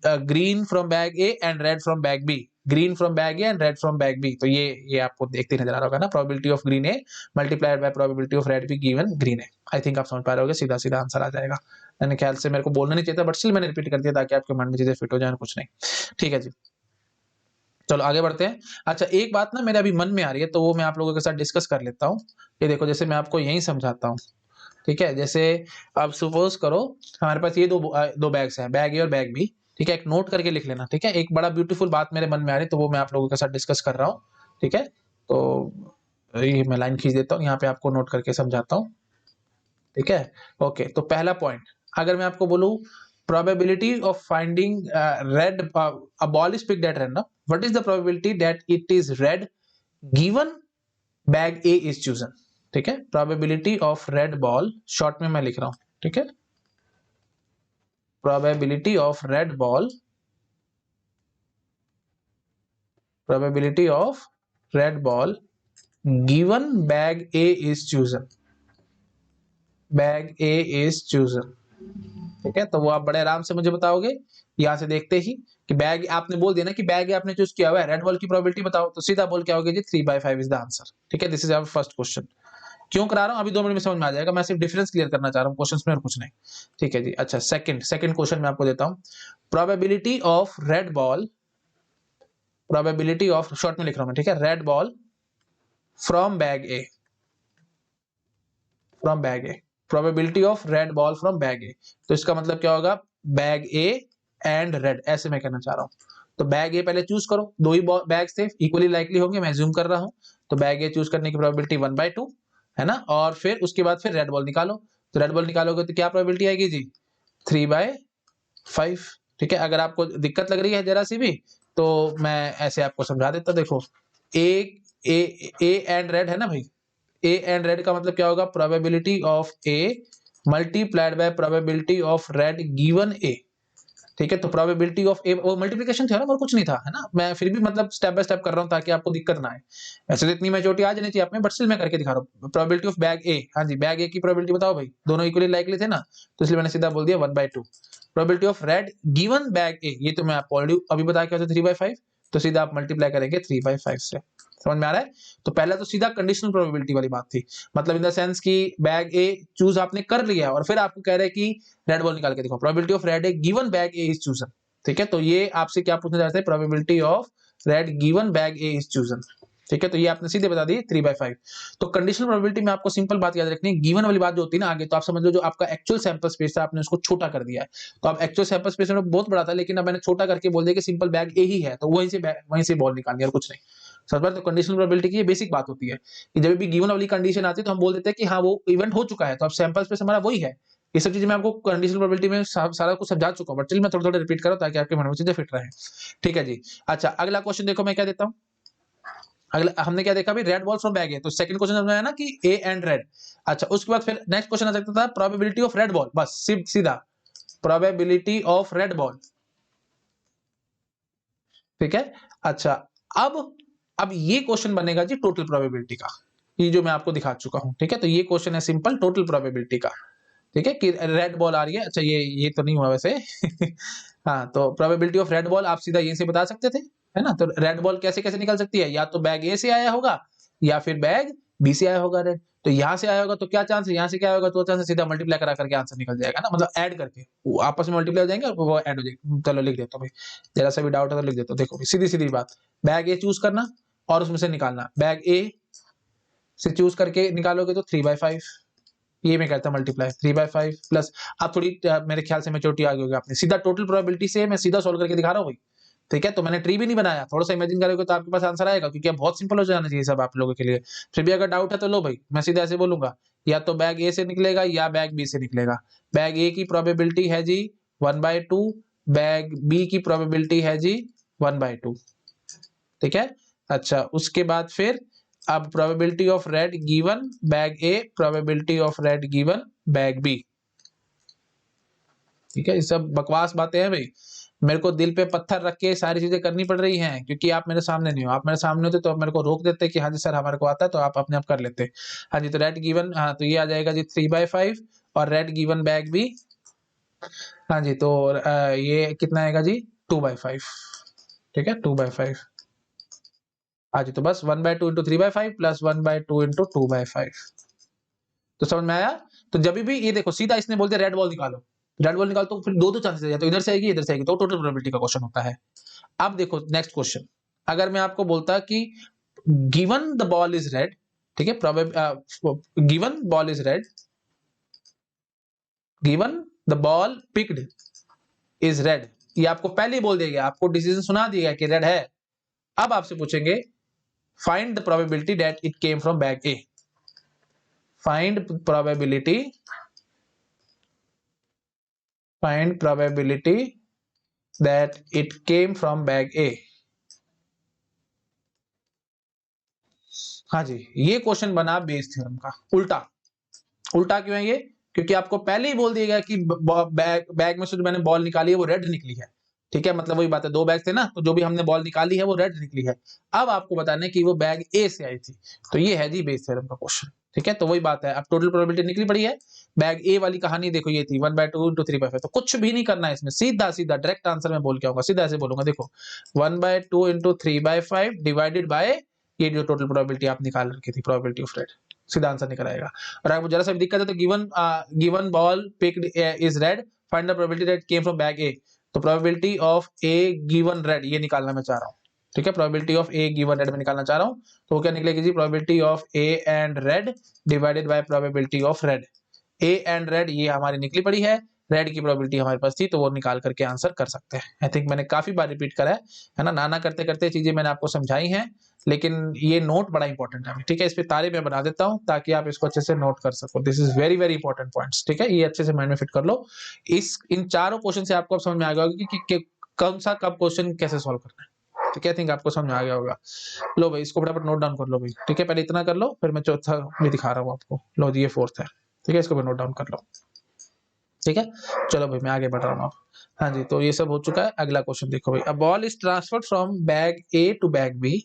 green from bag A and red from bag B, green from bag A and red from bag B, तो ये आपको देखते नजर आ रहा होगा ना, probability of green A multiplied by probability of red B given green A. I think आप समझ पा रहे होगे, सीधा सीधा आंसर आ जाएगा। मैंने ख्याल से मेरे को बोलना नहीं चाहिए था, बट स्टिल मैंने रिपीट कर दिया ताकि आपके मन में चीजें फिट हो जाए, कुछ नहीं, ठीक है जी। चलो आगे बढ़ते हैं। अच्छा एक बात ना मेरे अभी मन में आ रही है, तो वो मैं आप लोगों के साथ डिस्कस कर लेता हूँ। ये देखो, जैसे मैं आपको यही समझाता हूँ, ठीक है। जैसे अब सपोज करो हमारे पास ये दो बैग्स हैं, बैग ए और बैग बी, ठीक है। एक नोट करके लिख लेना, ठीक है। एक बड़ा ब्यूटीफुल बात मेरे मन में आ रही है, तो वो मैं आप लोगों के साथ डिस्कस कर रहा हूँ, ठीक है। तो ये मैं लाइन खींच देता हूँ, यहाँ पे आपको नोट करके समझाता हूँ, ठीक है। ओके, तो पहला पॉइंट, अगर मैं आपको बोलूं probability of finding red a ball is picked at random, what is the probability that it is red given bag A is chosen, ठीक है। probability of red ball, short में मैं लिख रहा हूं, ठीक है, probability of red ball, probability of red ball given bag A is chosen, bag A is chosen, ठीक है। तो वो आप बड़े आराम से मुझे बताओगे यहां से देखते ही कि बैग आपने बोल दिया ना कि बैग आपने चूज किया हुआ है, रेड बॉल की प्रोबेबिलिटी बताओ, तो सीधा बोल क्या होगी जी, 3/5 इज द आंसर, ठीक है। This is our first question. क्यों करा रहा हूं अभी 2 मिनट में समझ में आ जाएगा, मैं सिर्फ डिफरेंस क्लियर करना चाह रहा हूं क्वेश्चंस में और कुछ नहीं, ठीक है जी। अच्छा सेकंड क्वेश्चन मैं आपको देता हूं, probability of red ball, probability of, short में लिख रहा हूं मैं, ठीक है, red ball from bag A, from bag A, probability of red ball from bag A, तो इसका मतलब क्या होगा, बैग ए एंड रेड, ऐसे मैं कहना चाह रहा हूं। तो बैग ए पहले चूज करो, दो ही बैग थे, इक्वली लाइकली होंगे, मैं ज्यूम कर रहा हूं, तो बैग ए चूज करने की प्रोबेबिलिटी 1/2 है ना, और फिर उसके बाद फिर रेड बॉल निकालो, तो रेड बॉल निकालोगे तो क्या प्रोबेबिलिटी आएगी जी, 3/5, ठीक है। अगर आपको दिक्कत लग रही है जरा सी भी, तो मैं ऐसे आपको समझा देता, देखो एक ए एंड रेड है ना भाई, ए एंड रेड का मतलब क्या होगा, probability of A multiplied by probability of red given A. ठीक है, तो प्रोबेबिलिटी ऑफ ए, वो मल्टीप्लिकेशन था ना और कुछ नहीं था, है ना, मैं फिर भी मतलब स्टेप बाय स्टेप कर रहा हूं ताकि आपको दिक्कत ना आए। ऐसे तो इतनी मैच्योरिटी आ जानी चाहिए आप में, बट स्टिल मैं करके दिखा रहा हूँ। प्रोबेबिलिटी ऑफ बैग ए, हाँ जी, बैग ए की प्रोबेबिलिटी बताओ भाई, दोनों इक्वली लाइकली थे ना, तो इसलिए मैंने सीधा बोल दिया 1/2। Probability of red given bag A, ये तो मैं आपको ऑलरेडी अभी बता के 3/5, तो सीधा आप मल्टीप्लाई करेंगे 3/5 से। समझ में आ रहा है? तो पहला तो सीधा कंडीशनल प्रोबेबिलिटी वाली बात थी, मतलब इन द सेंस कि बैग ए चूज आपने कर लिया और फिर आपको कह रहे हैं कि रेड बॉल निकाल के दिखाओ, probability of red A given bag A is chosen. ठीक है, तो ये आपसे क्या पूछना चाहते हैं, probability of red given bag A is chosen. ठीक है, तो ये आपने सीधे बता दी 3/5। तो कंडीशनल प्रोबेबिलिटी में आपको सिंपल बात याद रखनी है, गिवन वाली बात जो होती है ना आगे, तो आप समझ लो जो आपका एक्चुअल सैंपल स्पेस था आपने उसको छोटा कर दिया है। तो आप एक्चुअल सैंपल स्पेस में बहुत बड़ा था, लेकिन अब मैंने छोटा करके बोल दिया कि सिंपल बैग ए ही है, तो वहीं से बॉल निकाल दिया और कुछ नहीं। सबसे पहले तो कंडीशनल प्रोबेबिलिटी की ये बेसिक बात होती है कि जब भी गिवन वाली कंडीशन आती है तो हम बोल देते हैं कि हाँ वो इवेंट हो चुका है, तो अब सैंपल स्पेस हमारा वही है। ये सब चीजें मैं आपको कंडीशनल प्रोबेबिलिटी में सारा कुछ समझा चुका हूं, बट चलिए मैं थोड़ा थोड़ा रिपीट कर रहा हूं ताकि आपके मन में चीजें फिट रहे। ठीक है जी। अच्छा, अगला क्वेश्चन देखो मैं क्या देता हूं। अगला हमने क्या देखा, रेड बॉल फ्रॉम बैग है, तो सेकंड क्वेश्चन समझ आया ना कि ए एंड रेड। अच्छा, उसके बाद फिर नेक्स्ट क्वेश्चन आ सकता था प्रोबेबिलिटी ऑफ रेड बॉल, बस सीधा प्रोबेबिलिटी ऑफ रेड बॉल। ठीक है। अच्छा, अब ये क्वेश्चन बनेगा जी टोटल प्रोबेबिलिटी का, ये जो मैं आपको दिखा चुका हूं। ठीक है, तो ये क्वेश्चन है सिंपल टोटल प्रोबेबिलिटी का। ठीक है, कि रेड बॉल आ रही है। अच्छा, ये तो नहीं हुआ वैसे हाँ, तो प्रोबेबिलिटी ऑफ रेड बॉल आप सीधा यहीं से बता सकते थे, है ना। तो रेड बॉल कैसे कैसे निकल सकती है, या तो बैग ए से आया होगा या फिर बैग बी से आया होगा रेड। तो यहां से आया होगा तो क्या चांस है, यहाँ से क्या होगा तो चांस सीधा मल्टीप्लाई करा करके आंसर निकल जाएगा ना, मतलब ऐड करके वो आपस में मल्टीप्लाई हो जाएंगे और वो ऐड हो जाएगी। चलो लिख देता हूँ भाई, जरा सा भी डाउट है तो लिख देता हूँ। देखो सीधी सीधी बात, बैग ए चूज करना और उसमें से निकालना, बैग ए से चूज करके निकालोगे तो 3/5, ये मैं कहता हूँ मल्टीप्लाई 3/5 प्लस, आप थोड़ी मेरे ख्याल से मेच्योरिटी आ गई होगी आपने, सीधा टोटल प्रोबेबिलिटी से मैं सीधा सोल्व करके दिखा रहा हूँ भाई। ठीक है, तो मैंने ट्री भी नहीं बनाया, थोड़ा सा इमेजिन करोगे तो आपके पास आंसर आएगा, क्योंकि अब बहुत सिंपल हो जाना चाहिए सब आप लोगों के लिए। फिर भी अगर डाउट है तो लो भाई, मैं सीधा ऐसे बोलूंगा, या तो बैग ए से निकलेगा या बैग बी से निकलेगा। बैग ए की प्रोबेबिलिटी है जी 1/2, बैग बी की प्रोबेबिलिटी है जी 1/2। ठीक है। अच्छा, उसके बाद फिर अब probability of red given bag A, probability of red given bag B. ठीक है, ये सब बकवास बातें हैं भाई, मेरे को दिल पे पत्थर रख के सारी चीजें करनी पड़ रही हैं, क्योंकि आप मेरे सामने नहीं हो। आप मेरे सामने होते तो आप मेरे को रोक देते कि हाँ जी सर हमारे को आता है, तो आप अपने आप कर लेते। हाँ जी, तो रेड गिवन, हाँ तो ये आ जाएगा जी 3/5 और रेड गिवन बैग भी, हाँ जी, तो ये कितना आएगा जी 2/5। ठीक है, 2/5। हाँ जी, तो बस 1/2 इंटू 3/5 प्लस 1/2 इंटू 2/5। तो समझ में आया? तो जब भी ये देखो सीधा इसने बोल दिया रेड बॉल निकालो, रेड बॉल निकालो तो फिर दो दो चांसेस है, या तो इधर से आएगी इधर से आएगी, तो टोटल प्रोबेबिलिटी का क्वेश्चन होता है। अब देखो नेक्स्ट क्वेश्चन, अगर मैं आपको बोलता कि given the ball is red, ठीक है, given ball is red, given the ball picked is red, ये आपको पहले ही बोल दिया गया, आपको डिसीजन सुना दिया गया कि रेड है। अब आपसे पूछेंगे find the probability that it came from bag A, find probability that it came from bag A। हाँ जी, ये क्वेश्चन बना बेस थ्योरम का उल्टा। उल्टा क्यों है ये, क्योंकि आपको पहले ही बोल दिया गया कि बैग में से जो मैंने बॉल निकाली है वो रेड निकली है। ठीक है, मतलब वही बात है, दो बैग थे ना, तो जो भी हमने बॉल निकाली है वो रेड निकली है। अब आपको बताना है कि वो बैग ए से आई थी, तो ये है जी बेस थ्योरम का क्वेश्चन। ठीक है, तो वही बात है, अब टोटल प्रोबेबिलिटी निकली पड़ी है, बैग ए वाली कहानी देखो ये थी 1/2 इंटू 3/5, तो कुछ भी नहीं करना है इसमें, सीधा सीधा डायरेक्ट आंसर में बोल के आऊंगा, सीधा ऐसे बोलूंगा, देखो 1/2 इंटू 3/5 डिवाइडेड बाय ये जो टोटल प्रोबेबिलिटी आप निकाल रखी थी, प्रोबेबिलिटी ऑफ रेड, सीधा आंसर निकल आएगा। और अगर जरा सा भी दिक्कत है तो given ball picked is red, find the probability that came from bag A, तो probability of A given red ये निकालना मैं चाह रहा हूँ। ठीक है, probability of A given red में निकालना चाह रहा हूँ, तो वो क्या निकलेगी जी, probability of A and red divided by probability of red. A and red ये हमारी निकली पड़ी है, रेड की प्रोबेबिलिटी हमारे पास थी, तो वो निकाल करके आंसर कर सकते हैं। आई थिंक मैंने काफी बार रिपीट करा है ना, नाना करते करते चीजें मैंने आपको समझाई हैं, लेकिन ये नोट बड़ा इंपॉर्टेंट है। ठीक है, इस पे तारे मैं बना देता हूं ताकि आप इसको अच्छे से नोट कर सको, this is very very important points. ठीक है, ये अच्छे से माइंड में फिट कर लो। इन चारों क्वेश्चन से आपको अब समझ में आ गया कि कौन सा कब क्वेश्चन कैसे सॉल्व करना है। ठीक है, थिंक आपको समझ में आ गया होगा। लो भाई इसको फटाफट नोट डाउन कर लो भाई, ठीक है, पहले इतना कर लो फिर मैं चौथा भी दिखा रहा हूँ आपको। लो जी ये फोर्थ है, ठीक है, इसको भी नोट डाउन कर लो, ठीक है। चलो भाई मैं आगे बढ़ रहा हूँ अब। हाँ जी, तो ये सब हो चुका है। अगला क्वेश्चन देखो भाई, a ball is transferred from bag A to bag B,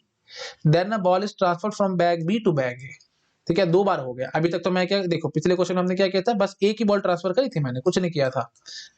then a ball is transferred from bag B to bag A. ठीक है, 2 बार हो गया अभी तक। तो मैं क्या देखो, पिछले क्वेश्चन में हमने क्या किया था, बस एक ही बॉल ट्रांसफर करी थी मैंने, कुछ नहीं किया था।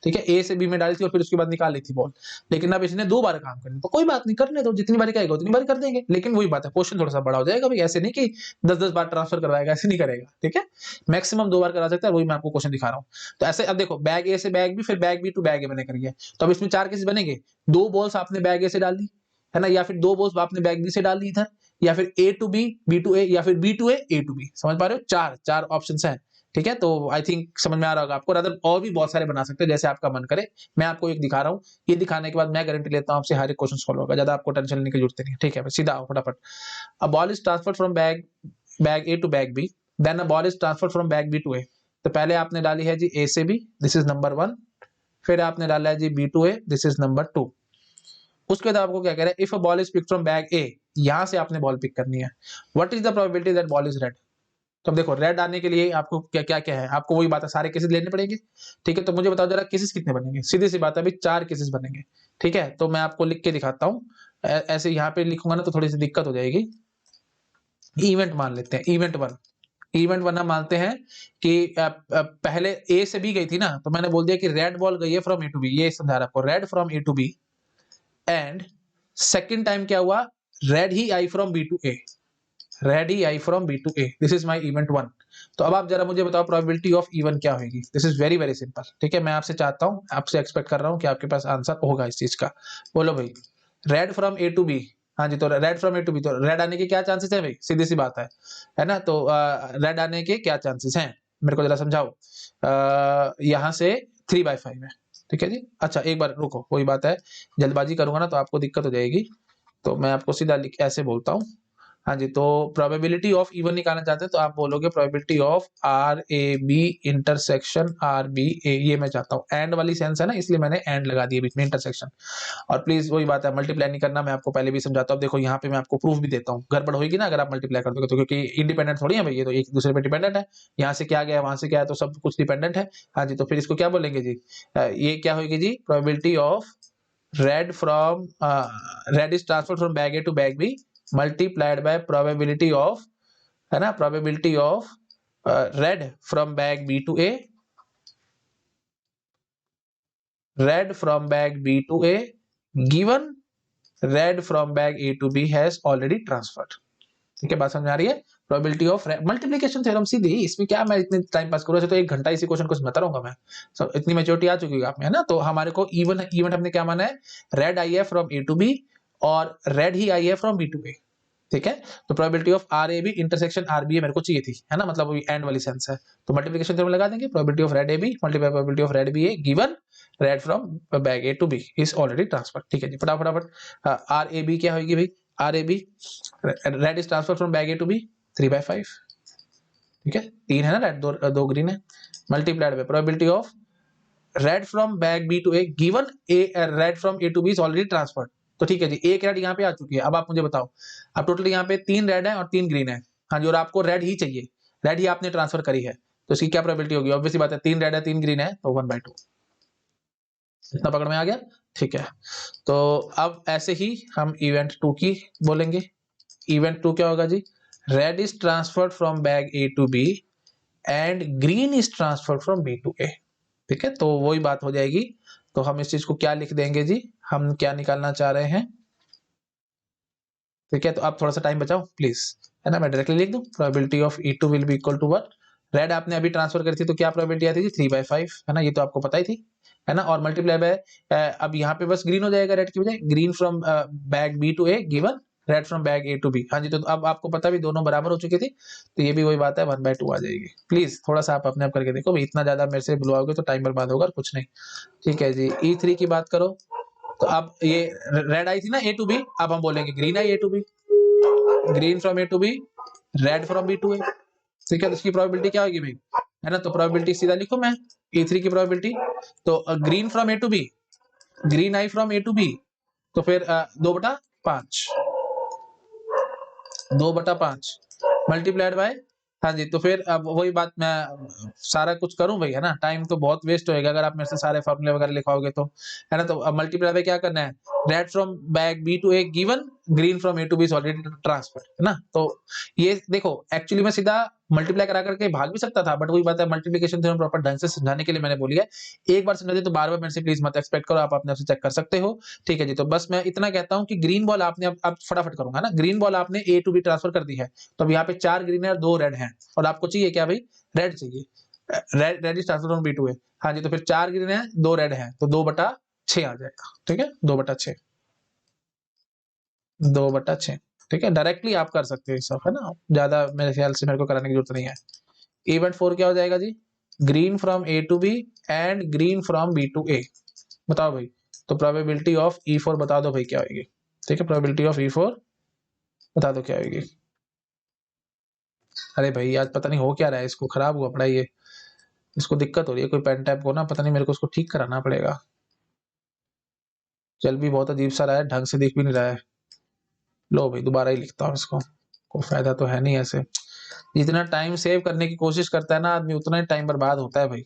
ठीक है, ए से बी में डाली थी और फिर उसके बाद निकाल ली थी बॉल। लेकिन अब इसने 2 बार काम करना, तो कोई बात नहीं, करने दो, जितनी बार कहेगा उतनी बार कर देंगे। लेकिन वही बात है, क्वेश्चन थोड़ा सा बड़ा हो जाएगा भाई, ऐसे नहीं कि 10-10 बार ट्रांसफर करवाएगा, ऐसे नहीं करेगा। ठीक है, मैक्सिमम 2 बार करा सकता है, वही मैं आपको क्वेश्चन दिखा रहा हूँ। तो ऐसे अब देखो, बैग ए से बैग बी, फिर बैग बी टू बैग ए मैंने कर गया। तो अब इसमें 4 केसेस बनेंगे, 2 बॉल्स आपने बैग ए से डाल दी, है ना, या फिर 2 बॉल्स आपने बैग बी से डाल दी इधर, या फिर A to B to A, या फिर B to A to B. समझ पा रहे हो, 4 ऑप्शन हैं। ठीक है, तो आई थिंक समझ में आ रहा होगा आपको। अदर और भी बहुत सारे बना सकते हैं, जैसे आपका मन करे। मैं आपको एक दिखा रहा हूँ, ये दिखाने के बाद मैं गारंटी लेता हूँ आपसे हर एक क्वेश्चन सॉल्व होगा, ज्यादा आपको टेंशन लेने की जरूरत नहीं है। ठीक है, सीधा आओ फटाफट। A ball is transferred from bag A to bag B, then a ball is transferred from bag B to A. तो पहले आपने डाली है जी ए से बी, दिस इज नंबर 1। फिर आपने डाला है जी B to A, this is number 2। उसके बाद आपको क्या कह रहा है, if a ball is pick from bag A, यहां से आपने बॉल पिक करनी है। What is the probability that ball is red. तो अब देखो, रेड आने के लिए आपको क्या क्या क्या है, आपको वही बात है, सारे केसेस लेने पड़ेंगे। ठीक है, तो मुझे बताओ जरा केसेस कितने बनेंगे। सीधी सी बात है भाई, 4 केसेस बनेंगे। ठीक है, तो मैं आपको लिख के दिखाता हूँ। ऐसे यहाँ पे लिखूंगा ना तो थोड़ी सी दिक्कत हो जाएगी। इवेंट मान लेते हैं, इवेंट 1। इवेंट 1 हम मानते हैं कि पहले ए से बी गई थी ना, तो मैंने बोल दिया कि रेड बॉल गई है फ्रॉम ए टू बी, ये समझा रहा आपको, red from A to B. And second time क्या हुआ, रेड ही आई from B to A, red ही आई from B to A, this is my event 1। तो अब आप जरा मुझे बताओ प्रोबेबिलिटी ऑफ इवन क्या होगी। This is very very simple. ठीक है, मैं आपसे चाहता हूं, आपसे एक्सपेक्ट कर रहा हूं कि आपके पास आंसर होगा इस चीज का। बोलो भाई, red from A to B. हाँ जी, तो red from A to B, तो रेड आने के क्या चांसेस है भाई, सीधी सी बात है ना। तो रेड आने के क्या चांसेस हैं, मेरे को जरा समझाओ। यहां से 3/5 है। ठीक है जी, अच्छा एक बार रुको, वही बात है, जल्दबाजी करूंगा ना तो आपको दिक्कत हो जाएगी। तो मैं आपको सीधा ऐसे बोलता हूँ। हाँ जी, तो प्रोबेबिलिटी ऑफ इवन निकालना चाहते हैं तो आप बोलोगे probability of R A B intersection R B A. ये मैं चाहता हूँ, एंड वाली सेंस है ना, इसलिए मैंने एंड लगा दिया बीच में, इंटरसेक्शन। और प्लीज वही बात है, मल्टीप्लाई नहीं करना, मैं आपको पहले भी समझाता हूँ। देखो यहाँ पे मैं आपको प्रूफ भी देता हूँ, गड़बड़ होगी ना अगर आप मल्टीप्लाई कर दोगे तो, क्योंकि इंडिपेंडेंट थोड़ी है भाई, ये तो एक दूसरे पे डिपेंडेंट है। यहाँ से क्या गया वहां से क्या है, तो सब कुछ डिपेंडेंट है। हाँ जी, तो फिर इसको क्या बोलेंगे जी, ये क्या होगी जी, probability of red from red is transferred from bag A to bag B multiplied by probability of, है ना, probability of red from bag B to A, red from bag B to A given red from bag A to B has already transferred. ठीक है, बात समझ आ रही है। Probability of multiplication theorem सीधी, इसमें क्या मैं इतने टाइम पास करूँ, तो 1 घंटा इसी क्वेश्चन को समझता रहूंगा मैं। सब इतनी मेच्योरिटी आ चुकी है आप में, है ना। तो हमारे को इवन इवेंट हमने क्या माना है, रेड आई है फ्रॉम ए टू बी और रेड ही आई है फ्रॉम बी टू ए। ठीक है, तो probability of R A B intersection R B A मेरे को चाहिए थी, है ना, मतलब एंड वाली सेंस है। तो मल्टीप्लिकेशन थ्योरम लगा देंगे, probability of red A B multiply probability of red B A given red from bag A to B is already transfer. ठीक है जी, फटाफट आर ए बी क्या होगी भाई, R A B red is transfer from bag A to B 3/5। ठीक है, 3 है ना रेड, दो ग्रीन है, multiplied by probability of red from bag B to A given a red from A to B is already transferred. तो ठीक है जी, एक रेड यहाँ पे आ चुकी है। अब आप मुझे बताओ, अब टोटल यहाँ पे 3 रेड है और 3 ग्रीन है। हाँ जी, और आपको रेड ही चाहिए, रेड ही आपने ट्रांसफर करी है, तो इसकी क्या प्रोबेबिलिटी होगी, ऑब्वियसली बात है, 3 रेड है 3 ग्रीन है, तो 1/2। इतना पकड़ में आ गया। ठीक है, तो अब ऐसे ही हम इवेंट 2 की बोलेंगे। इवेंट 2 क्या होगा जी, red is transferred from bag A to B and green is transferred from B to A. ठीक है, तो वही बात हो जाएगी। तो हम इस चीज को क्या लिख देंगे जी, हम क्या निकालना चाह रहे हैं। ठीक है, तो आप थोड़ा सा टाइम बचाओ प्लीज, है ना, मैं डायरेक्टली लिख दूं, probability of E two will be equal to what, red आपने अभी ट्रांसफर करी थी तो क्या प्रोबेबिलिटी आती थी 3/5, है ना, ये तो आपको पता ही थी, है ना, और मल्टीप्लाई बाय अब यहाँ पे बस ग्रीन हो जाएगा रेड की बजाय, green from bag B to A given red from bag A to B. हाँ जी, तो अब आपको पता भी दोनों बराबर हो चुकी थी, तो ये भी वही बात है, 1/2 आ जाएगी। प्लीज थोड़ा सा आप अपने आप करके देखो भाई, इतना ज्यादा मेरे से बुलवाओगे तो टाइम बर्बाद होगा और कुछ नहीं। ठीक है जी, E3 की बात करो, तो अब ये रेड आई थी ना ए टू बी, अब हम बोलेंगे ग्रीन आई A to B, green from A to B, red from B to A. ठीक है, तो इसकी प्रोबेबिलिटी क्या होगी भाई, है ना, तो प्रोबेबिलिटी सीधा लिखो मैं, E3 की प्रोबेबिलिटी, तो green from A to B, green आई फ्रॉम ए टू बी, तो फिर 2/2 5, 2/5 मल्टीप्लाइड बाय, हाँ जी, तो फिर अब वही बात, मैं सारा कुछ करूं भाई, है ना, टाइम तो बहुत वेस्ट होएगा अगर आप मेरे से सारे फॉर्मूले वगैरह लिखवाओगे तो, है ना। तो अब मल्टीप्लाई बाय क्या करना है, red from bag B to A given, green from A to B is already transfer, है ना। तो ये देखो एक्चुअली मैं सीधा मल्टीप्लाई करा करके भाग भी सकता था, बट वही बात है, मल्टीप्लिकेशन थ्योरम प्रॉपर ढंग से समझाने के लिए मैंने बोली है। एक बार समझे तो बार बार मेरे से प्लीज मत एक्सपेक्ट करो, आप अपने आप से चेक कर सकते हो। ठीक है जी, तो बस मैं इतना कहता हूँ कि ग्रीन बॉल आपने, अब फटाफट करूंगा ना, ग्रीन बॉल आपने ए टू बी ट्रांसफर कर दी है, तो अब यहाँ पे 4 ग्रीन है और 2 रेड हैं, और आपको चाहिए क्या भाई, रेड चाहिए, red is transfer from B to A, हाँ जी, तो फिर 4 ग्रीन है 2 रेड है, तो 2/6 आ जाएगा, ठीक है, 2/6, 2/6, ठीक है, डायरेक्टली आप कर सकते हो सब, है ना, ज्यादा मेरे ख्याल से मेरे को कराने की जरूरत नहीं है। इवेंट 4 क्या हो जाएगा जी, green from A to B and green from B to A, बताओ भाई, तो प्रोबेबिलिटी ऑफ E4 बता दो भाई क्या होगी, ठीक है, प्रोबेबिलिटी ऑफ E4 बता दो क्या होगी। अरे भाई आज पता नहीं हो क्या रहा है, इसको खराब हुआ पड़ा ये, इसको दिक्कत हो रही है, कोई पेन टैप को ना, पता नहीं, मेरे को उसको ठीक कराना पड़ेगा, चल भी बहुत अजीब सा रहा है, ढंग से दिख भी नहीं रहा है। लो भाई दोबारा ही लिखता हूँ इसको, कोई फायदा तो है नहीं ऐसे, जितना टाइम सेव करने की कोशिश करता है ना आदमी, उतना ही टाइम बर्बाद होता है भाई।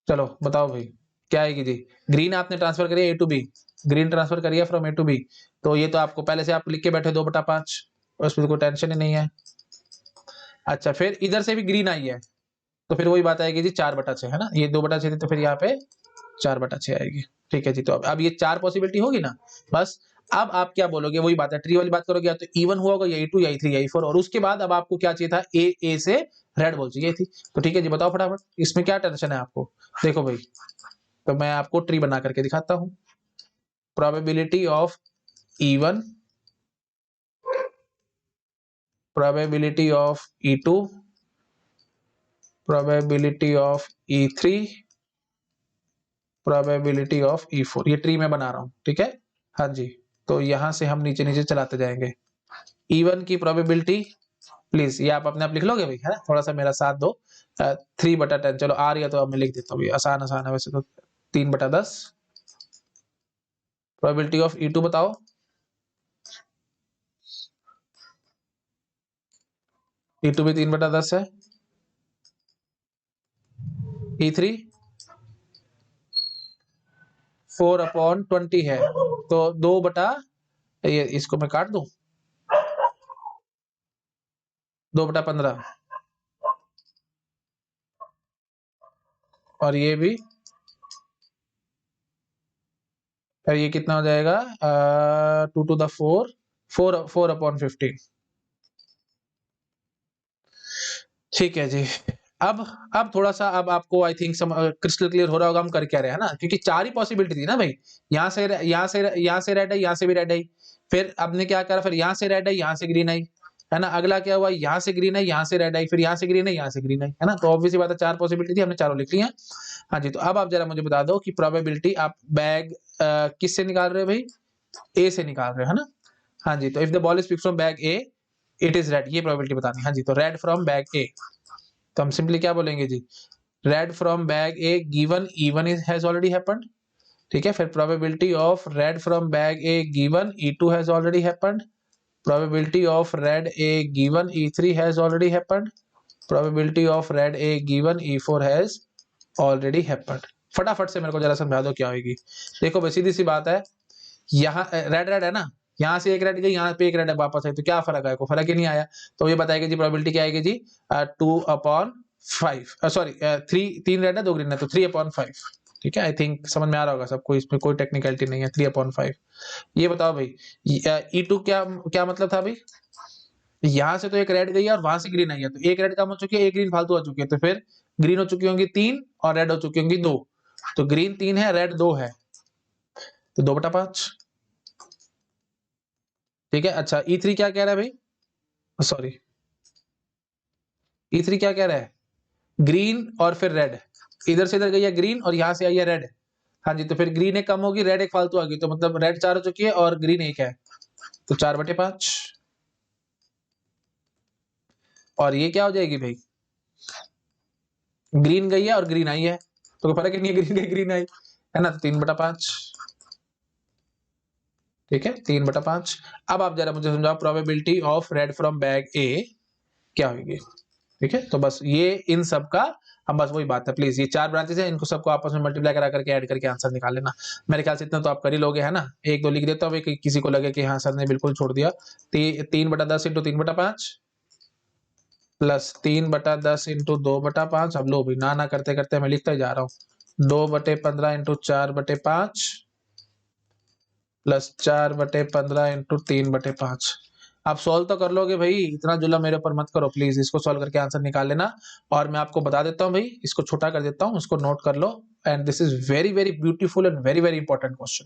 चलो बताओ भाई क्या आएगी जी, ग्रीन आपने ट्रांसफर करी ए टू बी, ग्रीन ट्रांसफर करिए फ्रॉम ए टू बी, तो ये तो आपको पहले से आप लिख के बैठे 2/5, उसमें कोई टेंशन ही नहीं है। अच्छा फिर इधर से भी ग्रीन आई है, तो फिर वही बात आएगी जी 4/6, है ना, ये 2/6 थी, तो फिर यहाँ पे 4/6 आएगी। ठीक है जी, तो अब ये 4 पॉसिबिलिटी होगी ना, बस अब आप क्या बोलोगे, वही बात है, ट्री वाली बात करोगे, या तो E1 हुआ होगा, या E2 या E3 या E4, और उसके बाद अब आपको क्या चाहिए था, ए से रेड बॉल चाहिए थी, तो ठीक है जी, बताओ फटाफट, इसमें क्या टेंशन है आपको। देखो भाई, तो मैं आपको ट्री बना करके दिखाता हूं, probability of E1, probability of E2, probability of E3, probability of E4, ये ट्री मैं बना रहा हूं, ठीक है, हाँ जी। तो यहां से हम नीचे नीचे चलाते जाएंगे। E1 की प्रोबेबिलिटी, प्लीज ये आप अपने आप लिख लोगे भाई, है ना, थोड़ा सा मेरा साथ दो, 3/10, चलो आ रही है तो अब मैं लिख देता हूँ, आसान आसान है वैसे तो, 3/10, प्रोबेबिलिटी ऑफ E2 बताओ, E2 भी 3/10 है, E3 4/20 है, तो 2 ये इसको मैं काट दूं, 2/15, और ये भी, और ये कितना हो जाएगा, 2 to the 4, 4/15, ठीक है जी। अब थोड़ा सा, अब आपको आई थिंक क्रिस्टल क्लियर हो रहा होगा हम कर क्या रहे हैं, है ना, क्योंकि 4 ही पॉसिबिलिटी थी ना भाई, यहाँ से रेड है, यहाँ से भी रेड है, फिर आपने क्या करा, फिर यहाँ से रेड है, यहाँ से ग्रीन आई, है ना, अगला क्या हुआ, यहाँ से ग्रीन है, यहाँ से रेड आई, फिर यहाँ से ग्रीन है, यहाँ से ग्रीन आई, है ना, तो ऑब्वियसली बात है 4 पॉसिबिलिटी थी, हमने चारों लिख ली है। हाँ जी, तो अब आप जरा मुझे बता दो कि प्रोबेबिलिटी आप बैग किससे निकाल रहे हो भाई, ए से निकाल रहे हो, है ना। हाँ जी, तो if the ball is picked from bag A it is red, ये प्रोबेबिलिटी बतानी। हाँ जी, तो रेड फ्रॉम बैग ए, तो हम सिंपली क्या बोलेंगे जी, red from bag A given E1 has already happened, ठीक है, फिर probability of red from bag A given E2 has already happened, probability of red A given E3 has already happened, probability of red A given E4 has already happened. फटाफट से मेरे को जरा समझा दो क्या होगी। देखो भाई सीधी सी बात है, यहाँ रेड रेड है ना, यहाँ से एक रेड गई, यहाँ पे एक रेड वापस आई, तो क्या फर्क आया, कोई फर्क ही नहीं आया, तो ये बताएगा जी प्रोबेबिलिटी क्या आएगी जी, 2/5, सॉरी 3 रेड है 2 ग्रीन है, तो 3/5, ठीक है, आई थिंक समझ में आ रहा होगा सबको, इसमें कोई टेक्निकलिटी नहीं है, 3/5। ये बताओ भाई, E2 क्या क्या मतलब था भाई, यहाँ से तो एक रेड गई है और वहां से ग्रीन आई है, तो एक रेड कम हो चुकी है, एक ग्रीन फालतू आ चुकी है, तो फिर ग्रीन हो चुकी होंगी 3 और रेड हो चुकी होंगी 2, तो ग्रीन 3 है रेड 2 है, तो 2/5, ठीक है। अच्छा E3 क्या कह रहा है भाई, सॉरी E3 क्या कह रहा है, ग्रीन और फिर रेड, इधर से इधर गई है ग्रीन और यहां से आई है रेड, हाँ जी, तो फिर ग्रीन एक कम होगी, रेड एक फालतू आ गई, तो मतलब रेड 4 हो चुकी है और ग्रीन 1 है, तो 4/5, और ये क्या हो जाएगी भाई, ग्रीन गई है और ग्रीन आई है, तो कोई फर्क ही नहीं है, ग्रीन गई ग्रीन आई, है ना, तो 3/5, ठीक है, 3/5। अब आप जरा मुझे समझाओ probability of red from bag A क्या होगी। ठीक है, तो बस ये इन सब का हम बस वही बात है, प्लीज ये 4 ब्रांचेस है, इनको सबको आपस में मल्टीप्लाई करा करके ऐड करके आंसर निकाल लेना। मेरे ख्याल से इतना तो आप कर ही लोगे, है ना। 1-2 लिख देता हूँ, किसी को लगे कि हाँ सर ने बिल्कुल छोड़ दिया। 3/10 इंटू 3/5 प्लस 3/10 इंटू 2/5। अब लो भी ना ना करते करते मैं लिखता ही जा रहा हूँ। 2/15 इंटू 4/5 प्लस 4/15 इंटू 3/5। आप सॉल्व तो कर लोगे भाई, इतना जुल्म मेरे ऊपर मत करो प्लीज। इसको सॉल्व करके आंसर निकाल लेना। और मैं आपको बता देता हूँ भाई, इसको छोटा कर देता हूँ, इसको नोट कर लो। And this is very very beautiful and very very important question.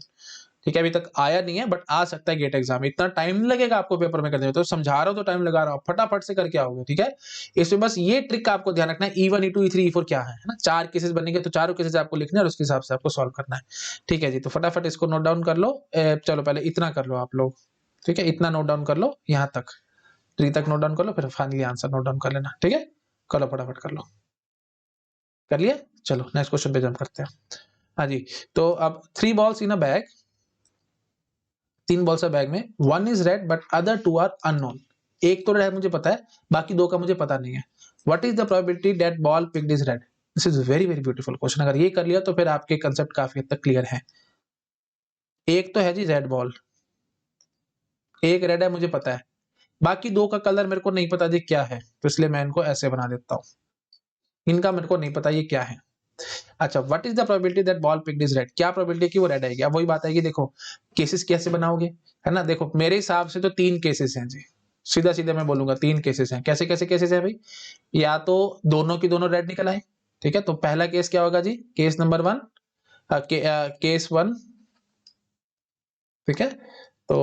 ठीक है, अभी तक आया नहीं है बट आ सकता है गेट एग्जाम। इतना टाइम नहीं लगेगा आपको पेपर में करने में, तो समझा रहा हूं तो टाइम लगा रहा हूं, फटाफट से करके आओगे। ठीक है, इसमें बस ये ट्रिक का आपको ध्यान रखना है, E1 E2 E3 E4 क्या है ना। 4 केसेस बनेंगे तो चारों केसेस आपको लिखने और उसके हिसाब से आपको सॉल्व करना है। ठीक है जी, तो फटाफट इसको नोट डाउन कर लो। चलो पहले इतना कर लो आप लोग। ठीक है, इतना नोट डाउन कर लो, यहाँ तक 3 तक नोट डाउन कर लो, फिर फाइनली आंसर नोट डाउन कर लेना। ठीक है, करो फटाफट कर लो। कर लिया, चलो नेक्स्ट क्वेश्चन पे जंप करते हैं। हाँ जी, तो अब 3 balls in a bag, 3 balls है बैग में, 1 is red but other 2 are unknown. एक तो रेड मुझे पता है, बाकी 2 का मुझे पता नहीं है। What is the probability that ball picked is red. This is very very beautiful question. अगर ये कर लिया तो फिर आपके कंसेप्ट काफी हद तक क्लियर है। एक तो है जी रेड बॉल, एक रेड है मुझे पता है, बाकी 2 का कलर मेरे को नहीं पता जी क्या है, तो इसलिए मैं इनको ऐसे बना देता हूँ। इनका मेरे को नहीं पता ये क्या है। अच्छा, what is the probability that ball picked is red, क्या प्रोबेबिलिटी कि वो रेड आएगी। अब वही बात आएगी, देखो केसेस कैसे बनाओगे, है ना। देखो मेरे हिसाब से तो 3 केसेस हैं जी, सीधा सीधा मैं बोलूंगा 3 केसेस हैं। कैसे कैसे केसेस हैं भाई, या तो दोनों की दोनों रेड निकल आए। ठीक है, तो पहला केस क्या होगा जी, केस नंबर 1, केस 1। ठीक है, तो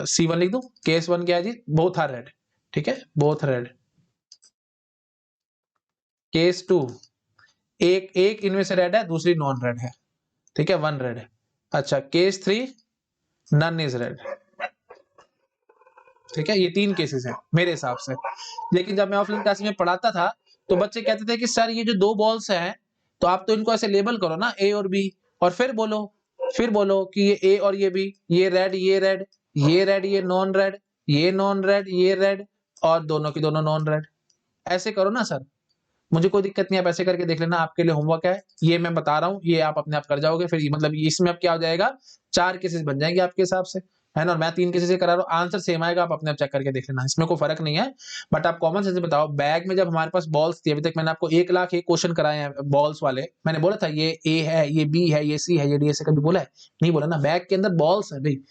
C1 लिख दूं। केस 1 क्या है जी, बोथ आर रेड। ठीक है, बोथ रेड। केस 2, एक एक इनमें से रेड है, दूसरी नॉन रेड है। ठीक है, 1 रेड है। अच्छा, केस 3, नन इज रेड। ठीक है, ये 3 केसेस हैं मेरे हिसाब से। लेकिन जब मैं ऑफलाइन क्लास में पढ़ाता था तो बच्चे कहते थे कि सर ये जो 2 बॉल्स हैं तो आप तो इनको ऐसे लेबल करो ना, ए और बी, और फिर बोलो कि ये ए और ये बी, ये रेड ये रेड, ये रेड ये नॉन रेड, ये नॉन रेड ये रेड, और दोनों की दोनों नॉन रेड। ऐसे करो ना सर, मुझे कोई दिक्कत नहीं है, आप ऐसे करके देख लेना, आपके लिए होमवर्क है। ये मैं बता रहा हूँ, ये आप अपने आप कर जाओगे। फिर मतलब इसमें अब क्या हो जाएगा, 4 केसेस बन जाएंगे आपके हिसाब से, है ना। और मैं 3 केसेस से करा रहा हूँ, आंसर सेम आएगा, आप अपने आप चेक करके देख लेना, इसमें कोई फर्क नहीं है। बट आप कॉमन सेंस से बताओ, बैग में जब हमारे पास बॉल्स थी, अभी तक मैंने आपको 1 लाख एक क्वेश्चन कराए हैं बॉल्स वाले। मैंने बोला था ये ए है, ये बी है, ये सी है, ये डी, ऐसे कभी बोला है? नहीं बोला ना। बैग के अंदर बॉल्स है भाई,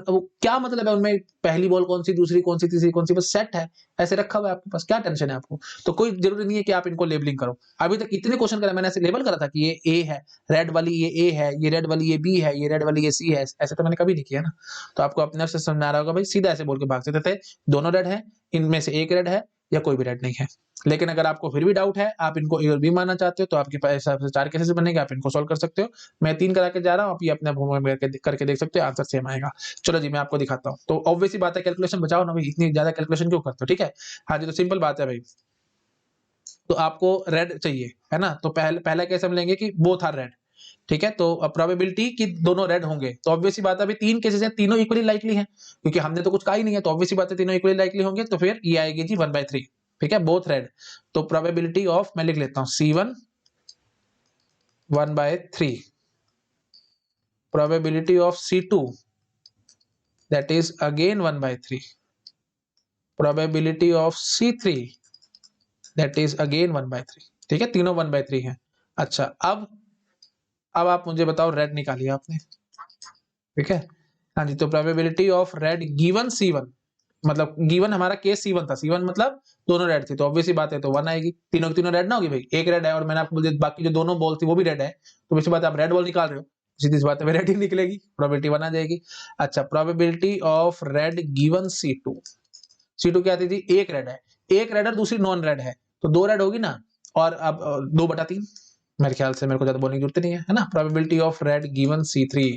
वो क्या मतलब है उनमें, पहली बॉल कौन सी, दूसरी कौन सी, तीसरी कौन सी, बस सेट है, ऐसे रखा हुआ है आपके पास, क्या टेंशन है आपको। तो कोई जरूरी नहीं है कि आप इनको लेबलिंग करो। अभी तक इतने क्वेश्चन करा मैंने, ऐसे लेबल करा था कि ये ए है, रेड वाली ये ए है, ये रेड वाली ये बी है, ये रेड वाली ये सी है, ऐसे तो मैंने कभी नहीं किया ना। तो आपको अपने आप से समझ आ रहा होगा भाई, सीधा ऐसे बोल के भाग सकते थे, दोनों रेड है, इनमें से एक रेड है या कोई भी रेड नहीं है। लेकिन अगर आपको फिर भी डाउट है, आप इनको ए और बी मानना चाहते हो, तो आपके पास हिसाब से 4 केसेस बनेंगे, आप इनको सॉल्व कर सकते हो। मैं 3 करा के जा रहा हूँ, आप ये अपने होमवर्क करके देख सकते हो, आंसर सेम आएगा। चलो जी, मैं आपको दिखाता हूँ। तो ऑब्वियसली बात है, कैलकुलेशन बचाओ ना भाई, इतनी ज्यादा कैलकुलेशन क्यों करते हो। ठीक है, हाँ जी, तो सिंपल बात है भाई। तो आपको रेड चाहिए, है ना। तो पहला केस हम लेंगे कि बोथ आर रेड। ठीक है, तो प्रोबेबिलिटी कि दोनों रेड होंगे, तो ऑब्वियसली बात है अभी 3 केसेस हैं, तीनों इक्वली लाइकली हैं, क्योंकि हमने तो कुछ कहा ही नहीं है, तो ऑब्वियसली बात है तीनों इक्वली लाइकली होंगे। तो फिर ये आएगी जी 1/3। ठीक है, बोथ रेड। तो प्रोबेबिलिटी ऑफ, मैं लिख लेता हूं C1 1/3, probability of C2 that is again 1/3, probability of C3 that is again 1/3। ठीक है, तीनों 1/3 हैं। अच्छा, अब आप मुझे बताओ, रेड निकालिए आपने। ठीक है, हाँ जी, तो probability of red given C1, मतलब गिवन हमारा केस C1 था, C1 मतलब दोनों रेड थी, तो ऑब्वियसली बात है तो 1 आएगी। तीनों की तीनों रेड ना होगी भाई, एक रेड है और मैंने आपको बोल दिया बाकी जो दोनों बॉल थी वो भी रेड है, तो वैसी बात है आप रेड बॉल निकाल रहे हो, सीधी सी बात है रेड ही निकलेगी, प्रोबेबिलिटी 1 आ जाएगी। अच्छा, probability of red given C2, C2 क्या थी जी, एक रेड है, एक रेड और दूसरी नॉन रेड है, तो 2 रेड होगी ना। और अब 2/3, मेरे ख्याल से मेरे को ज्यादा बोलने की जरूरत नहीं है ना। Probability of red given C3,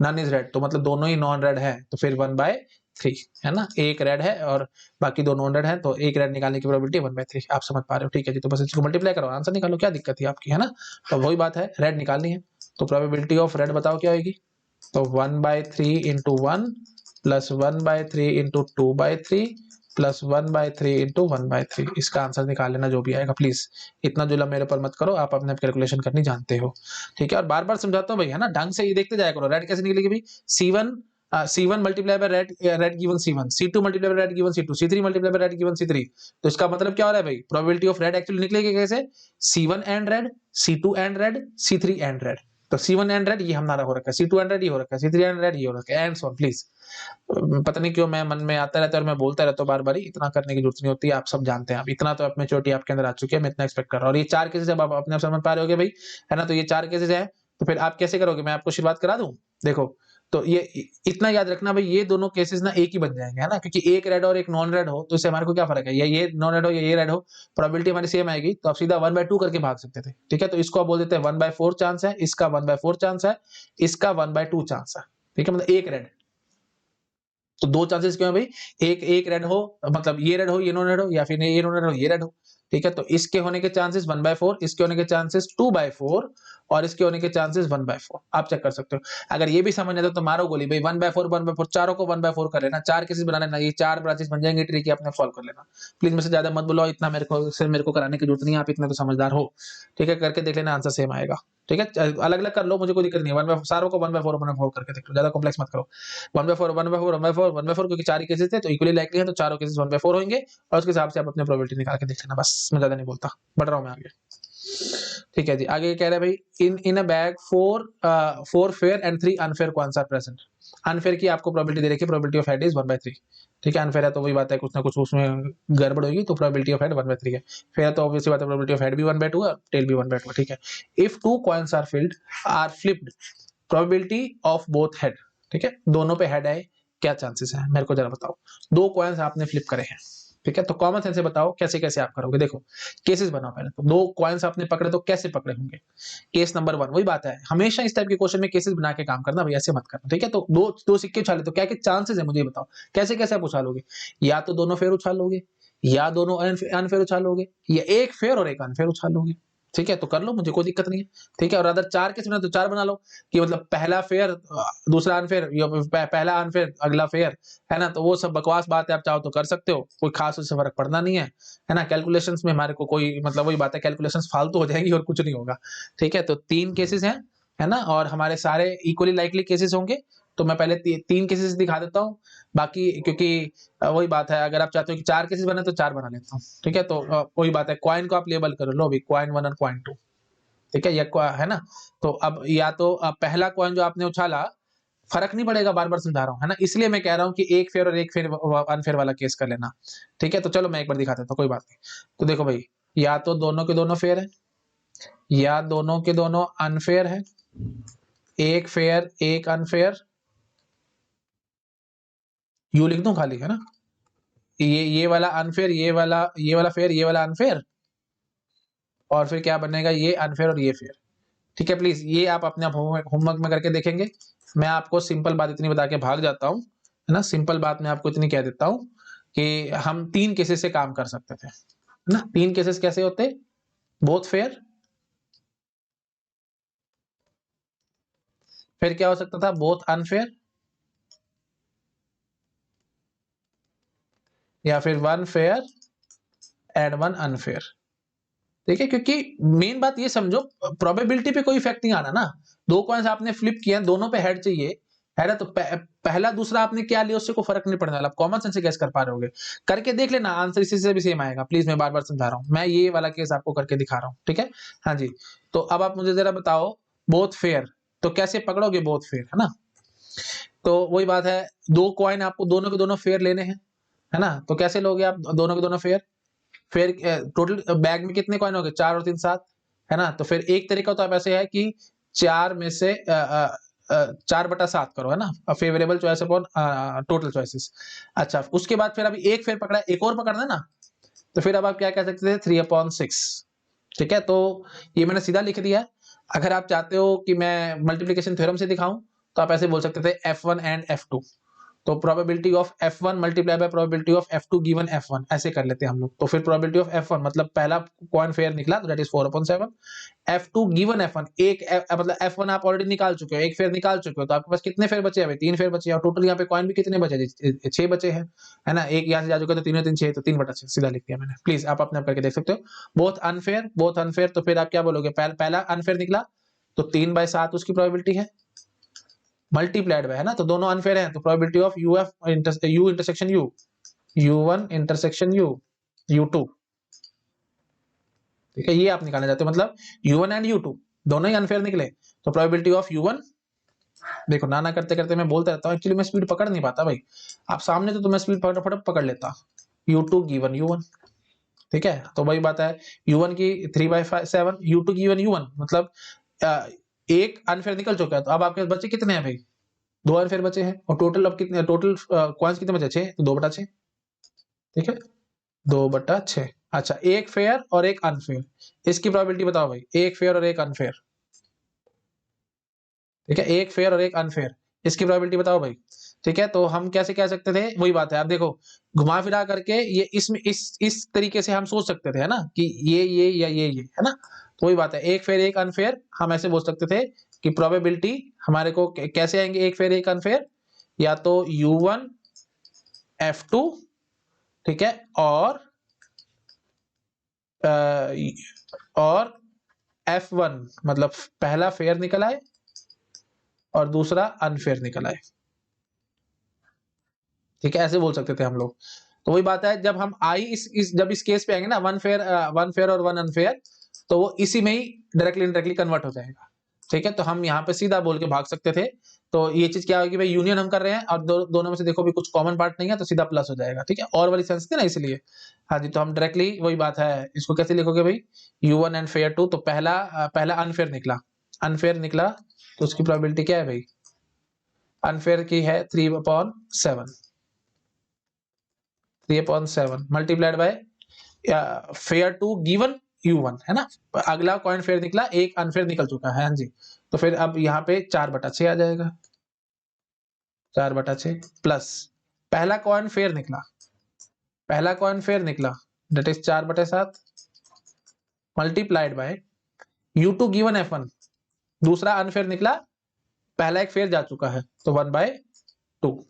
none is red, तो मतलब दोनों ही नॉन रेड है, तो फिर 1/3, है ना। एक रेड है और बाकी दो नॉन रेड है, तो एक रेड निकालने की प्रोबेबिलिटी 1/3, आप समझ पा रहे हो। ठीक है जी, तो बस इसको मल्टीप्लाई करो, आंसर निकालो, क्या दिक्कत है आपकी, है ना। तो वही बात है, रेड निकालनी है, तो प्रोबेबिलिटी ऑफ रेड बताओ क्या होगी। तो 1/3 into 1 plus 1/3 into 2/3 plus 1/3 into 1/3, इसका आंसर निकाल लेना जो भी आएगा। प्लीज इतना जुलम मेरे पर मत करो, आप अपने कैलकुलेशन करनी जानते हो, ठीक है। और बार बार समझाता हूँ भाई, है ना, ढंग से ये देखते जाया करो। रेड कैसे निकलेगी भाई, C1 multiply by red given C1, C2 multiply by red given C2, C3 multiply by red given C3। तो इसका मतलब क्या हो रहा है भाई, प्रोबेबिलिटी ऑफ रेड एक्चुअली निकलेगी कैसे, C1 and red, C2 and red, C3 and red. तो C1 एंड रेड ये हमारा हो रखा है, C2 एंड रेड ये हो रखा है, C3 एंड रेड ये हो रखा है, एंड सो ऑन। प्लीज पता नहीं क्यों मैं मन में आता रहता है और मैं बोलता रहता हूँ बार बार, इतना करने की जरूरत नहीं होती, आप सब जानते हैं। आप इतना तो मेच्योरिटी आपके अंदर आ चुकी है, मैं इतना एक्सपेक्ट कर रहा हूँ। और ये 4 केसेस जब आप अपने आप समझ पा रहे होगे भाई, है ना, तो ये 4 केसेस है, तो फिर आप कैसे करोगे, मैं आपको शुरुआत करा दूं। देखो, तो ये इतना याद रखना भाई, ये दोनों केसेस ना एक ही बन जाएंगे, है ना, क्योंकि एक रेड और एक नॉन रेड हो तो इससे हमारे को क्या फर्क है, ये नॉन रेड हो या ये रेड हो, प्रोबेबिलिटी हमारी सेम आएगी, तो आप सीधा 1/2 करके भाग सकते थे, ठीक है। तो इसको आप बोल देते हैं 1/4 चांस है, इसका 1/4 चांस है, इसका 1/2 चांस है, ठीक है, मतलब एक रेड। तो दो चांसेस क्यों है भाई, एक एक रेड हो, मतलब ये रेड हो ये नॉन रेड हो, या फिर ये नॉन रेड हो ये रेड हो, ठीक है। तो इसके होने के चांसेस 1/4, इसके होने के चांसेस 2/4, और इसके होने के चांसेस 1/4। आप चेक कर सकते हो। अगर ये भी समझ नहीं आता तो मारो गोली भाई, 1/4 1/4, चारों को 1/4 कर लेना, 4 केसेस बना लेना, ये 4 ब्रांचेस बन जाएंगे, ट्री की अपने सॉल्व कर लेना। प्लीज मुझसे ज्यादा मत बुलाओ, इतना मेरे को कराने की जरूरत नहीं है, आप इतने तो समझदार हो, ठीक है। करके देख लेना, आंसर सेम आएगा, ठीक है। अलग अलग कर लो, मुझे कोई दिक्कत नहीं है, सारों को 1/4 1/4 करके देख लो, ज्यादा कॉम्प्लेक्स मत करो। 1/4 1/4 1/4 1/4, क्योंकि 4 केसेस थे तो इक्वली लाइकली है, तो चारों केसेस 1/4 होंगे, और उसके हिसाब से आप अपने प्रोबेबिलिटी निकाल के देख लेना। बस मैं ज्यादा नहीं बोलता, बढ़ रहा हूं मैं आगे, ठीक है जी। आगे कह रहा है भाई, in a bag 4 fair and 3 unfair coins are present. Unfair की आपको प्रोबेबिलिटी दे रखी है, प्रोबेबिलिटी ऑफ हेड इज 1/3, ठीक है। अनफेयर है तो वही बात है, कुछ ना कुछ उसमें गड़बड़ होगी, तो प्रोबेबिलिटी ऑफ हेड 1/3 है। फेयर तो ऑब्वियसली बात है, प्रोबेबिलिटी ऑफ हेड भी 1/2 है, टेल भी 1/2 है, ठीक है। If 2 coins are flipped, probability of both head, ठीक है, दोनों पे हेड है, क्या चांसेस है मेरे को जरा बताओ। 2 कॉइन्स आपने फ्लिप करे हैं, ठीक है, तो कॉमन सेंस से बताओ कैसे कैसे आप करोगे। देखो केसेस बनाओ पहले, तो 2 कॉइन्स आपने पकड़े तो कैसे पकड़े होंगे। केस नंबर 1, वही बात है, हमेशा इस टाइप के क्वेश्चन में केसेस बना के काम करना भाई, ऐसे मत करना, ठीक है। तो दो दो सिक्के उछाले तो क्या क्या चांसेस है मुझे बताओ, कैसे कैसे आप उछालोगे। या तो दोनों फेयर उछालोगे, या दोनों अनफेयर उछालोगे, या एक फेयर और एक अनफेयर उछालोगे, ठीक है। तो कर लो, मुझे कोई दिक्कत नहीं है, ठीक है। और अगर 4 केस बना तो 4 बना लो, कि मतलब पहला फेयर दूसरा अनफेयर, या पहला अनफेयर अगला फेयर, है ना। तो वो सब बकवास बात है, आप चाहो तो कर सकते हो, कोई खास उससे फर्क पड़ना नहीं है ना। कैलकुलेशंस में हमारे को कोई मतलब, वही बात है, कैलकुलेशंस फालतू हो जाएंगी और कुछ नहीं होगा, ठीक है। तो 3 केसेस हैं, है ना, और हमारे सारे इक्वली लाइकली केसेस होंगे। तो मैं पहले 3 केसेस दिखा देता हूँ, बाकी क्योंकि वही बात है, अगर आप चाहते हो कि 4 केसेस बने तो 4 बना लेता हूँ, ठीक है। तो वही बात है, कॉइन को आप लेबल कर लो अभी, कॉइन 1 और कॉइन 2, ठीक है, है ना। तो अब या तो पहला कॉइन जो आपने उछाला, फर्क नहीं पड़ेगा, बार बार समझा रहा हूँ, है ना, इसलिए मैं कह रहा हूँ कि एक फेयर और एक फेयर अनफेयर वाला केस कर लेना, ठीक है। तो चलो मैं एक बार दिखा देता हूँ, कोई बात नहीं। तो देखो भाई, या तो दोनों के दोनों फेयर है, या दोनों के दोनों अनफेयर है, एक फेयर एक अनफेयर, यू लिख दूं खाली, है ना, ये वाला अनफेयर, ये वाला फेयर, ये वाला अनफेयर, और फिर क्या बनेगा, ये अनफेयर और ये फेयर, ठीक है। प्लीज ये आप अपने होमवर्क में करके देखेंगे। मैं आपको सिंपल बात इतनी बता के भाग जाता हूँ, है ना, सिंपल बात मैं आपको इतनी कह देता हूँ कि हम 3 केसेस से काम कर सकते थे, है ना। 3 केसेस कैसे होते, बोथ फेयर, फिर क्या हो सकता था, बोथ अनफेयर, या फिर 1 फेयर एंड 1 अनफेयर, ठीक है। क्योंकि मेन बात ये समझो, प्रोबेबिलिटी पे कोई इफेक्ट नहीं आना ना। 2 कॉइन्स आपने फ्लिप किए, दोनों पे हेड चाहिए, है ना, तो पहला दूसरा आपने क्या लिया उससे कोई फर्क नहीं पड़ने वाला, आप कॉमन सेंस से गैस कर पा रहे होगे, करके देख लेना, आंसर इसी से भी सेम आएगा। प्लीज मैं बार बार समझा रहा हूँ, मैं ये वाला केस आपको करके दिखा रहा हूँ, ठीक है। हाँ जी, तो अब आप मुझे जरा बताओ, बोथ फेयर, तो कैसे पकड़ोगे बोथ फेयर, है ना। तो वही बात है, 2 कॉइन आपको दोनों के दोनों फेयर लेने हैं, है ना, तो कैसे लोगे आप दोनों के दोनों फेयर, फिर टोटल बैग में कितने कॉइन हो गए, 4 और 3 7, है ना। तो फिर एक तरीका तो आप ऐसे है कि 4 में से 4/7 करो, है ना, favourable choice upon total choices. अच्छा, उसके बाद फिर अभी एक फिर पकड़ा, एक और पकड़ना है ना, तो फिर अब आप क्या कह सकते थे, 3/6, ठीक है। तो ये मैंने सीधा लिख दिया है। अगर आप चाहते हो कि मैं मल्टीप्लीकेशन थ्योरम से दिखाऊं, तो आप ऐसे बोल सकते थे F1 एंड F2, तो probability of F1 multiply by probability of F2 given F1 ऐसे कर लेते हैं हम लोग। तो फिर प्रोबेबिलिटी ऑफ F1 मतलब पहला कॉइन फेयर निकला तो that is 4/7, F2 given F1 मतलब F1 आप ऑलरेडी निकाल चुके हो, एक फेयर निकाल चुके हो, तो आपके पास कितने फेयर बचे हैं भाई? 3 फेयर बचे हैं, और टोटल यहाँ पे कॉइन भी कितने बचे? 6 बचे हैं, है ना। एक यहाँ से जा चुका तो 3 3 6, तो 3/6 सीधा लिख दिया मैंने। प्लीज आप अपने आप करके देख सकते हो। बोथ अनफेयर, तो फिर आप क्या बोलोगे? पहला अनफेयर निकला तो 3/7 उसकी प्रोबेबिलिटी है, मल्टीप्लाइड बाय, है ना, तो दोनों अनफेयर हैं, तो probability of you intersection you, U1 intersection U2, ठीक है, ये आप निकालना चाहते हो, मतलब U1 एंड U2 दोनों ही अनफेयर निकले, तो प्रोबेबिलिटी ऑफ U1, देखो ना करते करते मैं बोलता रहता हूँ, एक्चुअली मैं स्पीड पकड़ नहीं पाता भाई, आप सामने तो मैं स्पीड फटाफट पकड़ लेता। U2 गिवन U1, ठीक है, तो वही बात है, U1 की 3/7, U2 गिवन U1, मतलब एक अनफेयर निकल चुका है, तो अब आपके बच्चे कितने हैं भाई? 2 अनफेयर बचे हैं, और टोटल अब कितने, टोटल कॉइन्स कितने बचे? 6, तो 2/6, ठीक है, 2/6। अच्छा, एक फेयर और एक अनफेयर, इसकी प्रोबेबिलिटी बताओ भाई, एक फेयर और एक अनफेयर, ठीक है, एक फेयर और एक अनफेयर, इसकी प्रोबेबिलिटी बताओ भाई, ठीक है। तो हम कैसे कह सकते थे? वही बात है, आप देखो घुमा फिरा करके ये इसमें इस तरीके से हम सोच सकते थे, है ना, कि ये या ये, है ना, तो वही बात है, एक फेयर एक अनफेयर हम ऐसे बोल सकते थे कि प्रोबेबिलिटी हमारे को कैसे आएंगे एक फेयर एक अनफेयर, या तो U1 F2, ठीक है, और F1 मतलब पहला फेयर निकल आए और दूसरा अनफेयर निकल आए, ठीक है, ऐसे बोल सकते थे हम लोग। तो वही बात है, जब हम आई जब इस केस पे आएंगे ना, वन फेयर और वन अनफेयर, तो वो इसी में ही डायरेक्टली इनडायरेक्टली कन्वर्ट हो जाएगा, ठीक है। तो हम यहाँ पे सीधा बोल के भाग सकते थे, तो ये चीज क्या होगी भाई, यूनियन हम कर रहे हैं और दोनों में से देखो भी कुछ कॉमन पार्ट नहीं है, तो सीधा प्लस हो जाएगा, ठीक है, और वाली सेंस थी ना इसलिए। हाँ जी, तो हम डायरेक्टली वही बात है, इसको कैसे लिखोगे भाई, U1 एंड फेयर 2, तो पहला अनफेयर निकला, तो उसकी प्रोबेबिलिटी क्या है भाई? अनफेयर की है 3/7 multiplied by fair 2 given U1, है ना। अगला कॉइन फेयर निकला, एक अनफेयर निकल चुका है, हाँ जी, तो फिर अब यहाँ पे 4/6 आ जाएगा, 4/6 प्लस पहला कॉइन फेयर निकला that is 4/7 multiplied by U2 given F1, दूसरा अनफेयर निकला, पहला एक फेयर जा चुका है, तो 1/2,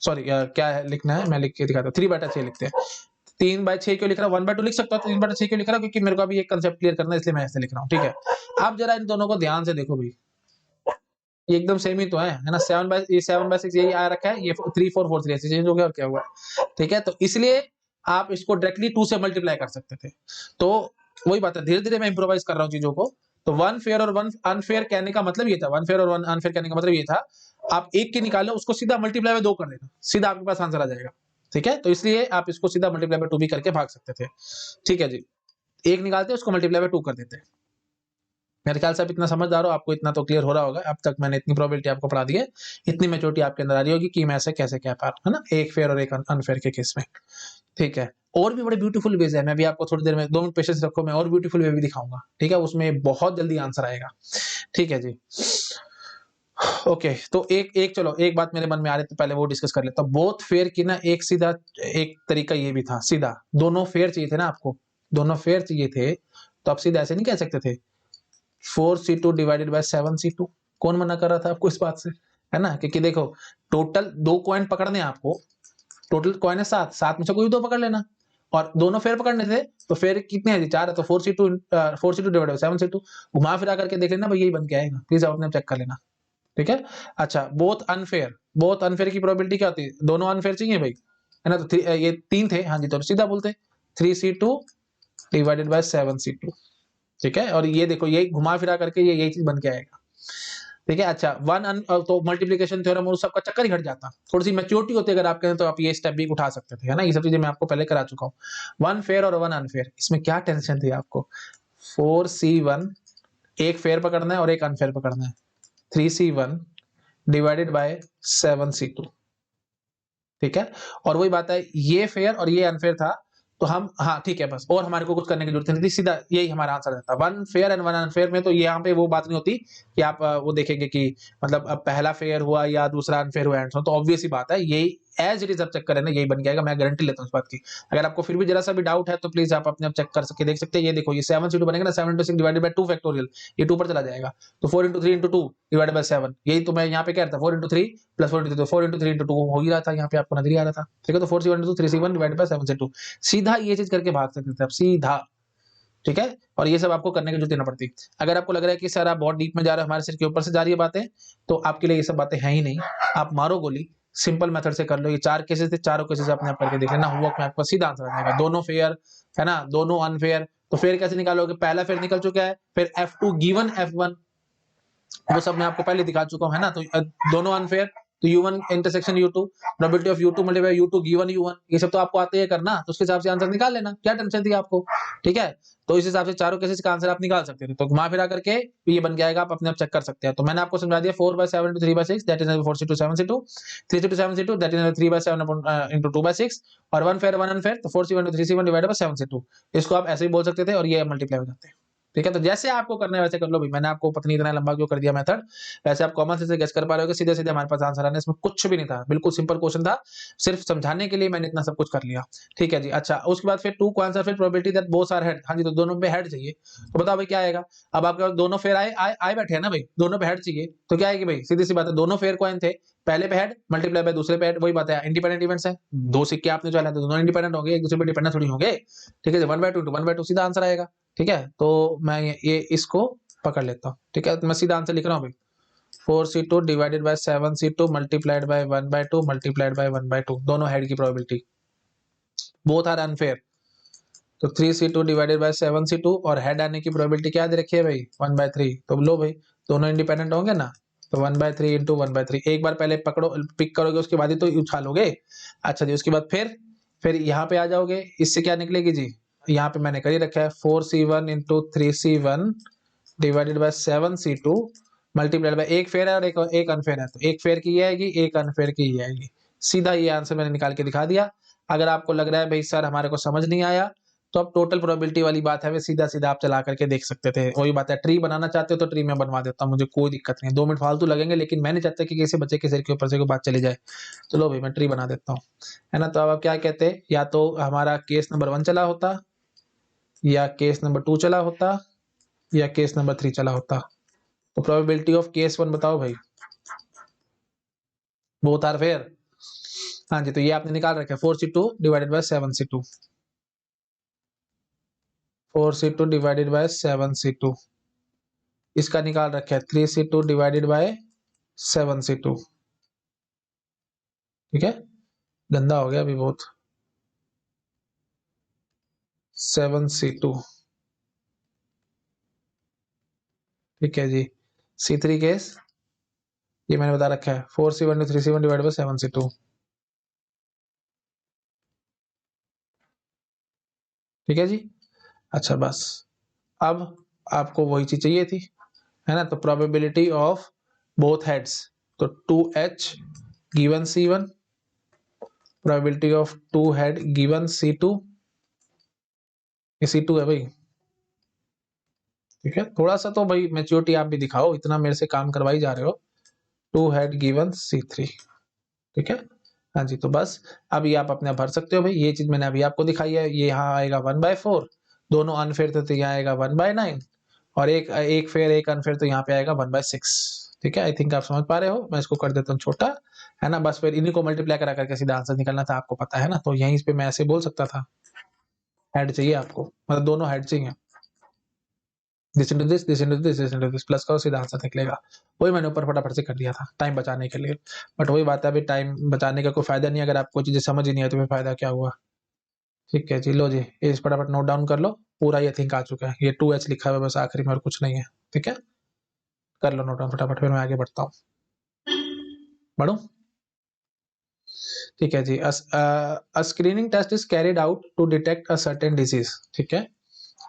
सॉरी क्या है लिखना है, मैं लिख के दिखाता हूँ, 3/6 लिखते हैं। 3/6 क्यों लिख रहा हूँ, 1/2 लिख सकता हूँ, 3/6 क्यों लिख रहा हूँ, क्योंकि मेरे को अभी एक कंसेप्ट क्लियर करना है, इसलिए मैं ऐसे लिख रहा हूँ, ठीक है। आप जरा इन दोनों को ध्यान से देखो भाई, ये एकदम सेम ही तो है ना, 7/6 यही आ रखा है, ये 3 4 4 3 ऐसे चेंज हो गया और क्या हुआ, ठीक है। तो इसलिए आप इसको डायरेक्टली 2 से मल्टीप्लाई कर सकते थे, तो वही बात है, धीरे धीरे मैं इंप्रोवाइज कर रहा हूँ चीजों को। तो वन फेयर और वन अनफेयर कहने का मतलब ये था, वन फेयर और वन अनफेयर कहने का मतलब ये था, आप एक के निकालो, उसको सीधा मल्टीप्लाई में 2 कर देना, सीधा आपके पास आंसर आ जाएगा, ठीक है। तो इसलिए आप इसको सीधा मल्टीप्लाई में 2 भी करके भाग सकते थे, ठीक है जी। एक निकालते उसको मल्टीप्लाई में 2 कर देते। मेरे ख्याल से आप इतना समझदार हो, आपको इतना तो क्लियर हो रहा होगा, अब तक मैंने इतनी प्रोबेबिलिटी आपको पढ़ा दी है, इतनी मेच्योरिटी आपके अंदर आ रही होगी कि मैं ऐसे कैसे कह पा रहा हूँ, है ना, एक फेयर और एक अनफेयर के केस में, ठीक है। और भी बड़े ब्यूटीफुल वेज है, मैं भी आपको थोड़ी देर में 2 मिनट पेशेंस रखो, मैं और ब्यूटीफुल वे भी दिखाऊंगा, ठीक है, उसमें बहुत जल्दी आंसर आएगा, ठीक है जी। ओके, तो एक चलो एक बात मेरे मन में आ रही, तो पहले वो डिस्कस कर लेता हूं। बोथ फेयर की ना एक सीधा एक तरीका ये भी था, सीधा दोनों फेयर चाहिए थे ना आपको, दोनों फेयर चाहिए थे, तो आप सीधा ऐसे नहीं कह सकते थे 4C2 डिवाइडेड बाय 7C2, कौन मना कर रहा था आपको इस बात से, है ना, क्योंकि देखो टोटल 2 कॉइन पकड़ने हैं आपको, टोटल कॉइन है 7 में से कोई 2 पकड़ लेना, और दोनों फेयर पकड़ने थे, तो फेयर कितने हैं? 4 है, तो 4C2 डिवाइडेड बाय 7C2, घुमा फिरा करके देख लेना भाई, यही बन के आएगा, प्लीज आप अपने चेक कर लेना, ठीक है। अच्छा, बोथ अनफेयर की प्रोबेबिलिटी क्या होती है? दोनों अनफेयर चाहिए भाई, है ना, तो ये 3 थे, हाँ जी, तो सीधा बोलते 3C2 डिवाइडेड बाय 7C2, ठीक है, और ये देखो ये घुमा फिरा करके ये यही चीज बन के आएगा, ठीक है। अच्छा, तो मल्टीप्लिकेशन थ्योरम और सबका चक्कर ही हट जाता, थोड़ी सी मैच्योरिटी होती अगर आप कहें, तो आप ये स्टेप भी उठा सकते थे, है ना, ये सब चीजें मैं आपको पहले करा चुका हूँ। वन फेयर और वन अनफेयर, इसमें क्या टेंशन थी आपको? 4C1 एक फेयर पकड़ना है और एक अनफेयर पकड़ना है, 3C1 डिवाइडेड बाय 7C2, ठीक है। और वही बात है, ये फेयर और ये अनफेयर था, तो हम, हाँ ठीक है बस, और हमारे को कुछ करने की जरूरत नहीं थी, सीधा यही हमारा आंसर रहता। One fair and one unfair में तो यहाँ पे वो बात नहीं होती कि आप वो देखेंगे कि मतलब अब पहला फेयर हुआ या दूसरा अनफेयर हुआ एंड सो, तो ऑब्वियस ही बात है यही एज इट इज अब चेक करें ना, यही बन जाएगा, मैं गारंटी लेता हूँ इस बात की। अगर आपको फिर भी जरा सा भी डाउट है तो प्लीज आप अपने आप चेक कर सकते, देख सकते हैं। ये देखो ये 7 बनेगा ना, 7 into 6 डिवाइडेड बाय 2 फैक्टोरियल, ये 2 पर चला जाएगा, तो 4 into 3 into 2 डिवाइडेड बाय 7, यही तो मैं यहाँ पे कह रहा था, 4 into 3 plus 4 into 3, 4 into 3 into 2 हो ही रहा था, यहाँ पे आपको नजर ही आ रहा था। ठीक है, तो 4c1 into 3c1 divided by 7 से 2, सीधा ये चीज करके भाग सकते थे आप सीधा। ठीक है, और ये सब आपको करने की जरूरत नहीं पड़ती। अगर आपको लग रहा है कि सर आप बहुत डीप में जा रहे हो, हमारे सिर के ऊपर से जा रही है बातें, तो आपके लिए ये सब बातें हैं ही नहीं। आप मारो गोली, सिंपल मेथड से कर लो। ये 4 केसेस थे, चारों केसेस अपने आप करके देख लेना, हुआ में आपका सीधा आंसर आ जाएगा। दोनों फेयर है ना, दोनों अनफेयर, तो फेयर कैसे निकालोगे? पहला फेयर निकल चुका है, फिर F2 गिवन F1 वो सब मैं आपको पहले दिखा चुका हूं, है ना। तो दोनों अनफेयर, तो U1 intersection U2, probability of U2 multiply U2 given U1, ये सब तो आपको आते ही करना, तो उसके हिसाब से आंसर निकाल लेना, क्या टेंशन थी आपको। ठीक है, तो इस हिसाब से चारों केसेस का आंसर आप निकाल सकते थे, तो घुमा फिरा करके ये बन जाएगा, आप अपने आप चेक कर सकते हैं। तो मैंने आपको समझा दिया 4/7 into 3/6 that is 4c2 7c2, 3c2 7c2 that is 3/7 into 2/6, और वन फेयर वन अनफेयर, तो 4c1 into 3c1 divided by 7c2, इसको आप ऐसे ही बोल सकते थे और ये मल्टीप्लाई हो जाते हैं। ठीक है, तो जैसे आपको करना है वैसे कर लो भाई, मैंने आपको पता नहीं इतना लंबा क्यों कर दिया मेथड, वैसे आप कॉमन सेंस से गेस कर पा रहे हो कि सीधे सीधे हमारे पास आंसर आने, इसमें कुछ भी नहीं था, बिल्कुल सिंपल क्वेश्चन था, सिर्फ समझाने के लिए मैंने इतना सब कुछ कर लिया। ठीक है जी, अच्छा उसके बाद फिर 2 को आंसर, फिर probability that both are head, हाँ जी, तो दोनों पे हेड चाहिए, तो बताओ भाई क्या आएगा। अब आपके पास दोनों फेयर आए बैठे हैं ना भाई, दोनों पे हेड चाहिए, तो क्या आएगी भाई, सीधी सी बात है, दोनों फेयर कॉइन थे, पहले पे हेड मल्टीप्लाई बाय दूसरे पे हेड, वही बात है, इंडिपेंडेंट इवेंट्स है, दो सिक्के आपने चला तो दोनों इंडिपेंडेंट होंगे, एक दूसरे पे डिपेंडेंट थोड़ी होंगे। ठीक है, 1/2 to 1/2 सीधा आंसर आएगा। ठीक है, तो मैं ये इसको पकड़ लेता हूँ। ठीक है, तो मैं सीधा आंसर लिख रहा हूँ भाई, 4c2 divided by 7c2 multiplied by 1/2 multiplied by 1/2, दोनों हेड की प्रोबेबिलिटी, बोथ आर अनफेयर, तो 3c2 डिवाइडेड बाय 7c2, और हेड आने की प्रोबेबिलिटी क्या दे रखी है भाई 1/3, तो लो भाई दोनों इंडिपेंडेंट होंगे ना, तो 1/3 इंटू 1/3, एक बार पहले पकड़ो पिक करोगे, उसके बाद ही तो उछालोगे। अच्छा जी, उसके बाद फिर यहाँ पे आ जाओगे, इससे क्या निकलेगी जी, यहाँ पे मैंने कर ही रखा है 4c1 into 3c1 divided by 7c2 multiplied by, एक फेयर है और एक अनफेयर है, तो एक फेयर की ये आएगी, एक अनफेयर की ये आएगी, सीधा ये आंसर मैंने निकाल के दिखा दिया। अगर आपको लग रहा है भाई सर हमारे को समझ नहीं आया, तो अब टोटल प्रोबेबिलिटी वाली बात है, वे सीधा सीधा आप चला करके देख सकते थे, वही बात है, ट्री बनाना चाहते हो तो ट्री में बनवा देता हूँ, मुझे कोई दिक्कत नहीं है, 2 मिनट फालतू लगेंगे, लेकिन मैं नहीं चाहता कि किसी बच्चे के सिर के ऊपर से कोई बात चली जाए। चलो भाई मैं ट्री बना देता हूँ, है ना। तो अब आप क्या कहते हैं, या तो हमारा केस नंबर 1 चला होता, या केस नंबर 2 चला होता, या केस नंबर 3 चला होता, तो प्रोबेबिलिटी ऑफ केस 1 बताओ भाई, बोथ आर फेयर, हाँ जी, तो ये आपने निकाल रखा है 4c2 divided by 7c2, 4c2 divided by 7c2, इसका निकाल रखा है 3c2 डिवाइडेड बाय 7c2। ठीक है, गंदा हो गया अभी बहुत, 7c2। ठीक है जी, C3 केस ये मैंने बता रखा है 4c1 to 3c1 divided by 7c2। ठीक है जी, अच्छा बस, अब आपको वही चीज चाहिए थी, है ना। तो प्रोबेबिलिटी ऑफ बोथ हेड्स, तो 2h given C1, probability of 2 head given C2, ये C2 है भाई। ठीक है, थोड़ा सा तो भाई मैच्योरिटी आप भी दिखाओ, इतना मेरे से काम करवाई जा रहे हो। 2 हेड गिवन C3। ठीक है, हाँ जी, तो बस अब ये आप अपने भर सकते हो भाई, ये चीज मैंने अभी आपको दिखाई है, ये यहाँ आएगा 1/4, दोनों अनफेयर थे तो यहाँ आएगा 1/9, और एक एक फेयर एक अनफेयर, तो यहाँ पे आएगा 1/6। ठीक है, आई थिंक आप समझ पा रहे हो, मैं इसको कर देता हूँ छोटा, है ना। बस फिर इन्हीं को मल्टीप्लाई करा करके सीधा आंसर निकलना था, आपको पता है ना, तो यहीं पे मैं ऐसे बोल सकता था, हेड चाहिए आपको, मतलब दोनों हेड चाहिए, this into this, this into this, this into this, plus करो सीधा आंसर निकलेगा। वही मैंने ऊपर फटाफट से कर दिया था टाइम बचाने के लिए, बट वही बात है अभी टाइम बचाने का कोई फायदा नहीं, अगर आपको चीजें समझ ही नहीं है तो फिर फायदा क्या हुआ। ठीक है जी, लो जी, इस फटाफट नोट डाउन कर लो, पूरा ये थिंक आ चुका है, ये 2h लिखा हुआ है बस आखिरी में, और कुछ नहीं है। ठीक है, कर लो नोट डाउन फटाफट, फिर मैं आगे बढ़ता हूँ, बढ़ू। ठीक है जी, a screening test is carried out to detect a certain disease. ठीक है,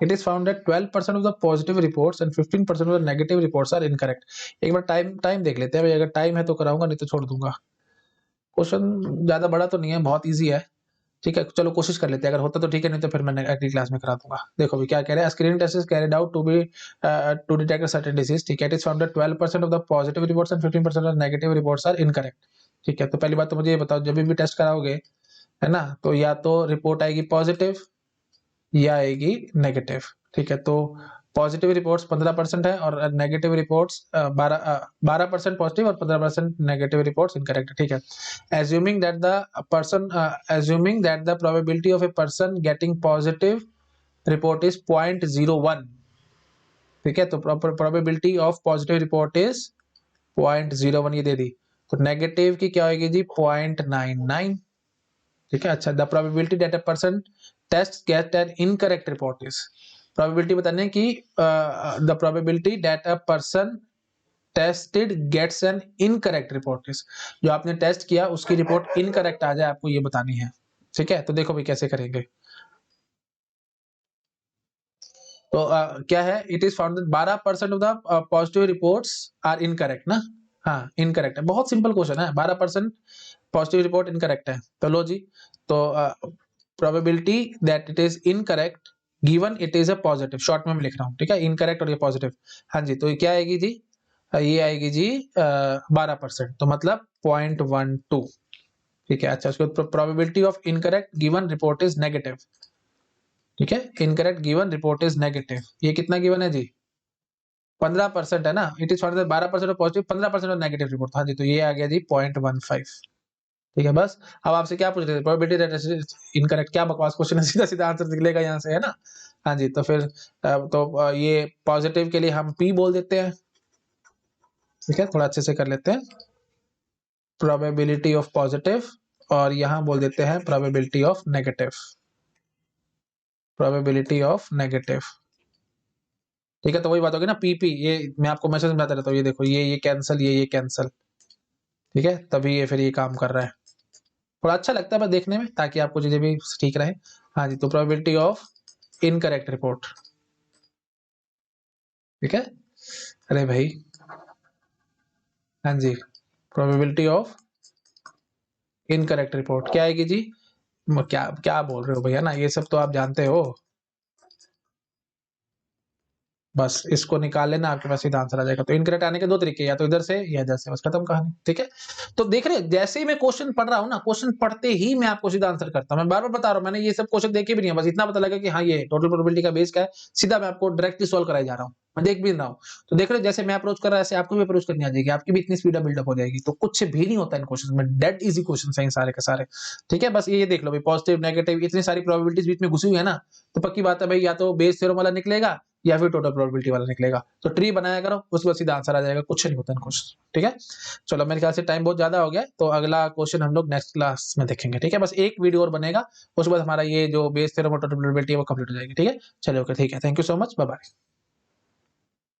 it is found that 12% of the positive reports and 15% of the negative reports are incorrect. एक बार टाइम देख लेते हैं भाई, अगर टाइम है तो कराऊंगा, नहीं तो छोड़ दूंगा। क्वेश्चन ज्यादा बड़ा तो नहीं है, बहुत इजी है, ठीक है, चलो कोशिश कर लेते हैं, अगर होता तो ठीक है, नहीं तो फिर मैं अगली क्लास में करा दूंगा। देखो भी क्या कह रहे हैं, screening test is carried out to detect certain disease. ठीक है, it is found that 12% of the positive reports and 15% of negative reports are incorrect. ठीक है, तो पहली बात तो मुझे ये बताओ, जब भी टेस्ट कराओगे, है ना, तो या तो रिपोर्ट आएगी पॉजिटिव या आएगी नेगेटिव। ठीक है, तो पॉजिटिव रिपोर्ट्स 15% है और नेगेटिव रिपोर्ट्स 12% पॉजिटिव और 15% नेगेटिव रिपोर्ट्स इनकरेक्ट। ठीक है, assuming that the person assuming that the probability of a person getting positive report is 0.01। ठीक है, तो probability of positive report is 0.01 ये दे दी, तो नेगेटिव की क्या होगी जी 0.99। ठीक है, अच्छा, the probability that a person test get an incorrect report is, probability बताने की the probability that a person tested gets an incorrect report is, जो आपने टेस्ट किया उसकी रिपोर्ट इनकरेक्ट आ जाए, आपको ये बतानी है। ठीक है, तो देखो भाई कैसे करेंगे। तो क्या है, it is found that 12% of the positive reports are incorrect ना। हाँ, इनकरेक्ट है, बहुत सिंपल क्वेश्चन है, 12% पॉजिटिव रिपोर्ट इनकरेक्ट है। तो लो जी, तो probability that it is incorrect given it is a positive, short में मैं लिख रहा हूँ। ठीक है, इनकरेक्ट और ये पॉजिटिव। हाँ जी, तो ये क्या आएगी जी, ये आएगी जी 12%, तो मतलब 0.12। ठीक है, अच्छा, उसके बाद probability of incorrect given report is negative. ठीक है, incorrect given report is negative, ये कितना गिवन है जी 15% है ना। It is 12% positive, 15% negative report. हाँ जी, तो ये आ गया जी 0.15। ठीक है, बस अब आपसे क्या पूछ रहे थे, प्रोबेबिलिटी दैट इनकरेक्ट, क्या बकवास क्वेश्चन है, सीधा सीधा आंसर निकलेगा यहाँ से, है ना। हाँ जी, तो फिर ये पॉजिटिव के लिए हम P बोल देते हैं। ठीक है, थोड़ा अच्छे से कर लेते हैं, प्रोबेबिलिटी ऑफ पॉजिटिव, और यहाँ बोल देते हैं probability of negative, probability of negative. ठीक है, तो वही बात होगी ना, PP, ये मैं आपको मैसेज बताता रहता हूँ, ये देखो, ये कैंसिल, ये कैंसिल। ठीक है, तभी ये फिर ये काम कर रहा है, थोड़ा अच्छा लगता है बस देखने में, ताकि आपको चीजें भी ठीक रहे। हाँ जी, तो प्रोबेबिलिटी ऑफ इनकरेक्ट रिपोर्ट। ठीक है, अरे भाई, हाँ जी, प्रोबेबिलिटी ऑफ इनकरेक्ट रिपोर्ट क्या आएगी जी, क्या क्या बोल रहे हो भैया ना, ये सब तो आप जानते हो, बस इसको निकाल लेना, आपके पास सीधा आंसर आ जाएगा। तो इनकरेक्ट आने के दो तरीके, या तो इधर से या इधर से, बस खत्म कहानी। ठीक है, तो देख रहे जैसे ही मैं क्वेश्चन पढ़ रहा हूँ ना, क्वेश्चन पढ़ते ही मैं आपको सीधा आंसर करता हूँ। मैं बार बार बता रहा हूँ, मैंने ये सब क्वेश्चन देखे भी नहीं है, बस इतना पता लगा कि हाँ, ये टोटल प्रोबेबिलिटी का बेस क्या है, सीधा मैं आपको डायरेक्टली सॉल्व कराई जा रहा हूँ, मैं देख भी रहा हूँ। तो देख रहे जैसे मैं अप्रोच कर रहा है, ऐसे आपको भी अप्रोच करनी आ जाएगी, आपकी भी इतनी स्पीड बिल्डअप हो जाएगी। तो कुछ भी नहीं होता इन क्वेश्चन में, डेड इजी क्वेश्चन है सारे के सारे। ठीक है, बस ये देख लो भाई, पॉजिटिव नेगेटिव इतनी सारी प्रोबेबिलिटीज बीच में घुसी हुई है ना, तो पक्की बात है भाई, या तो बेस थ्योरम वाला निकलेगा या फिर टोटल प्रोबेबिलिटी वाला निकलेगा। तो ट्री बनाया करो, उसके बाद सीधा आंसर आ जाएगा, कुछ नहीं होता इन क्वेश्चन। ठीक है, चलो मेरे ख्याल से टाइम बहुत ज्यादा हो गया, तो अगला क्वेश्चन हम लोग नेक्स्ट क्लास में देखेंगे। ठीक है, बस एक वीडियो और बनेगा, उसके बाद हमारा ये जो बेस थ्योरम और टोटल प्रोबेबिलिटी है वो कंप्लीट हो जाएगी। ठीक है, चलो ओके, ठीक है, thank you so much, bye bye.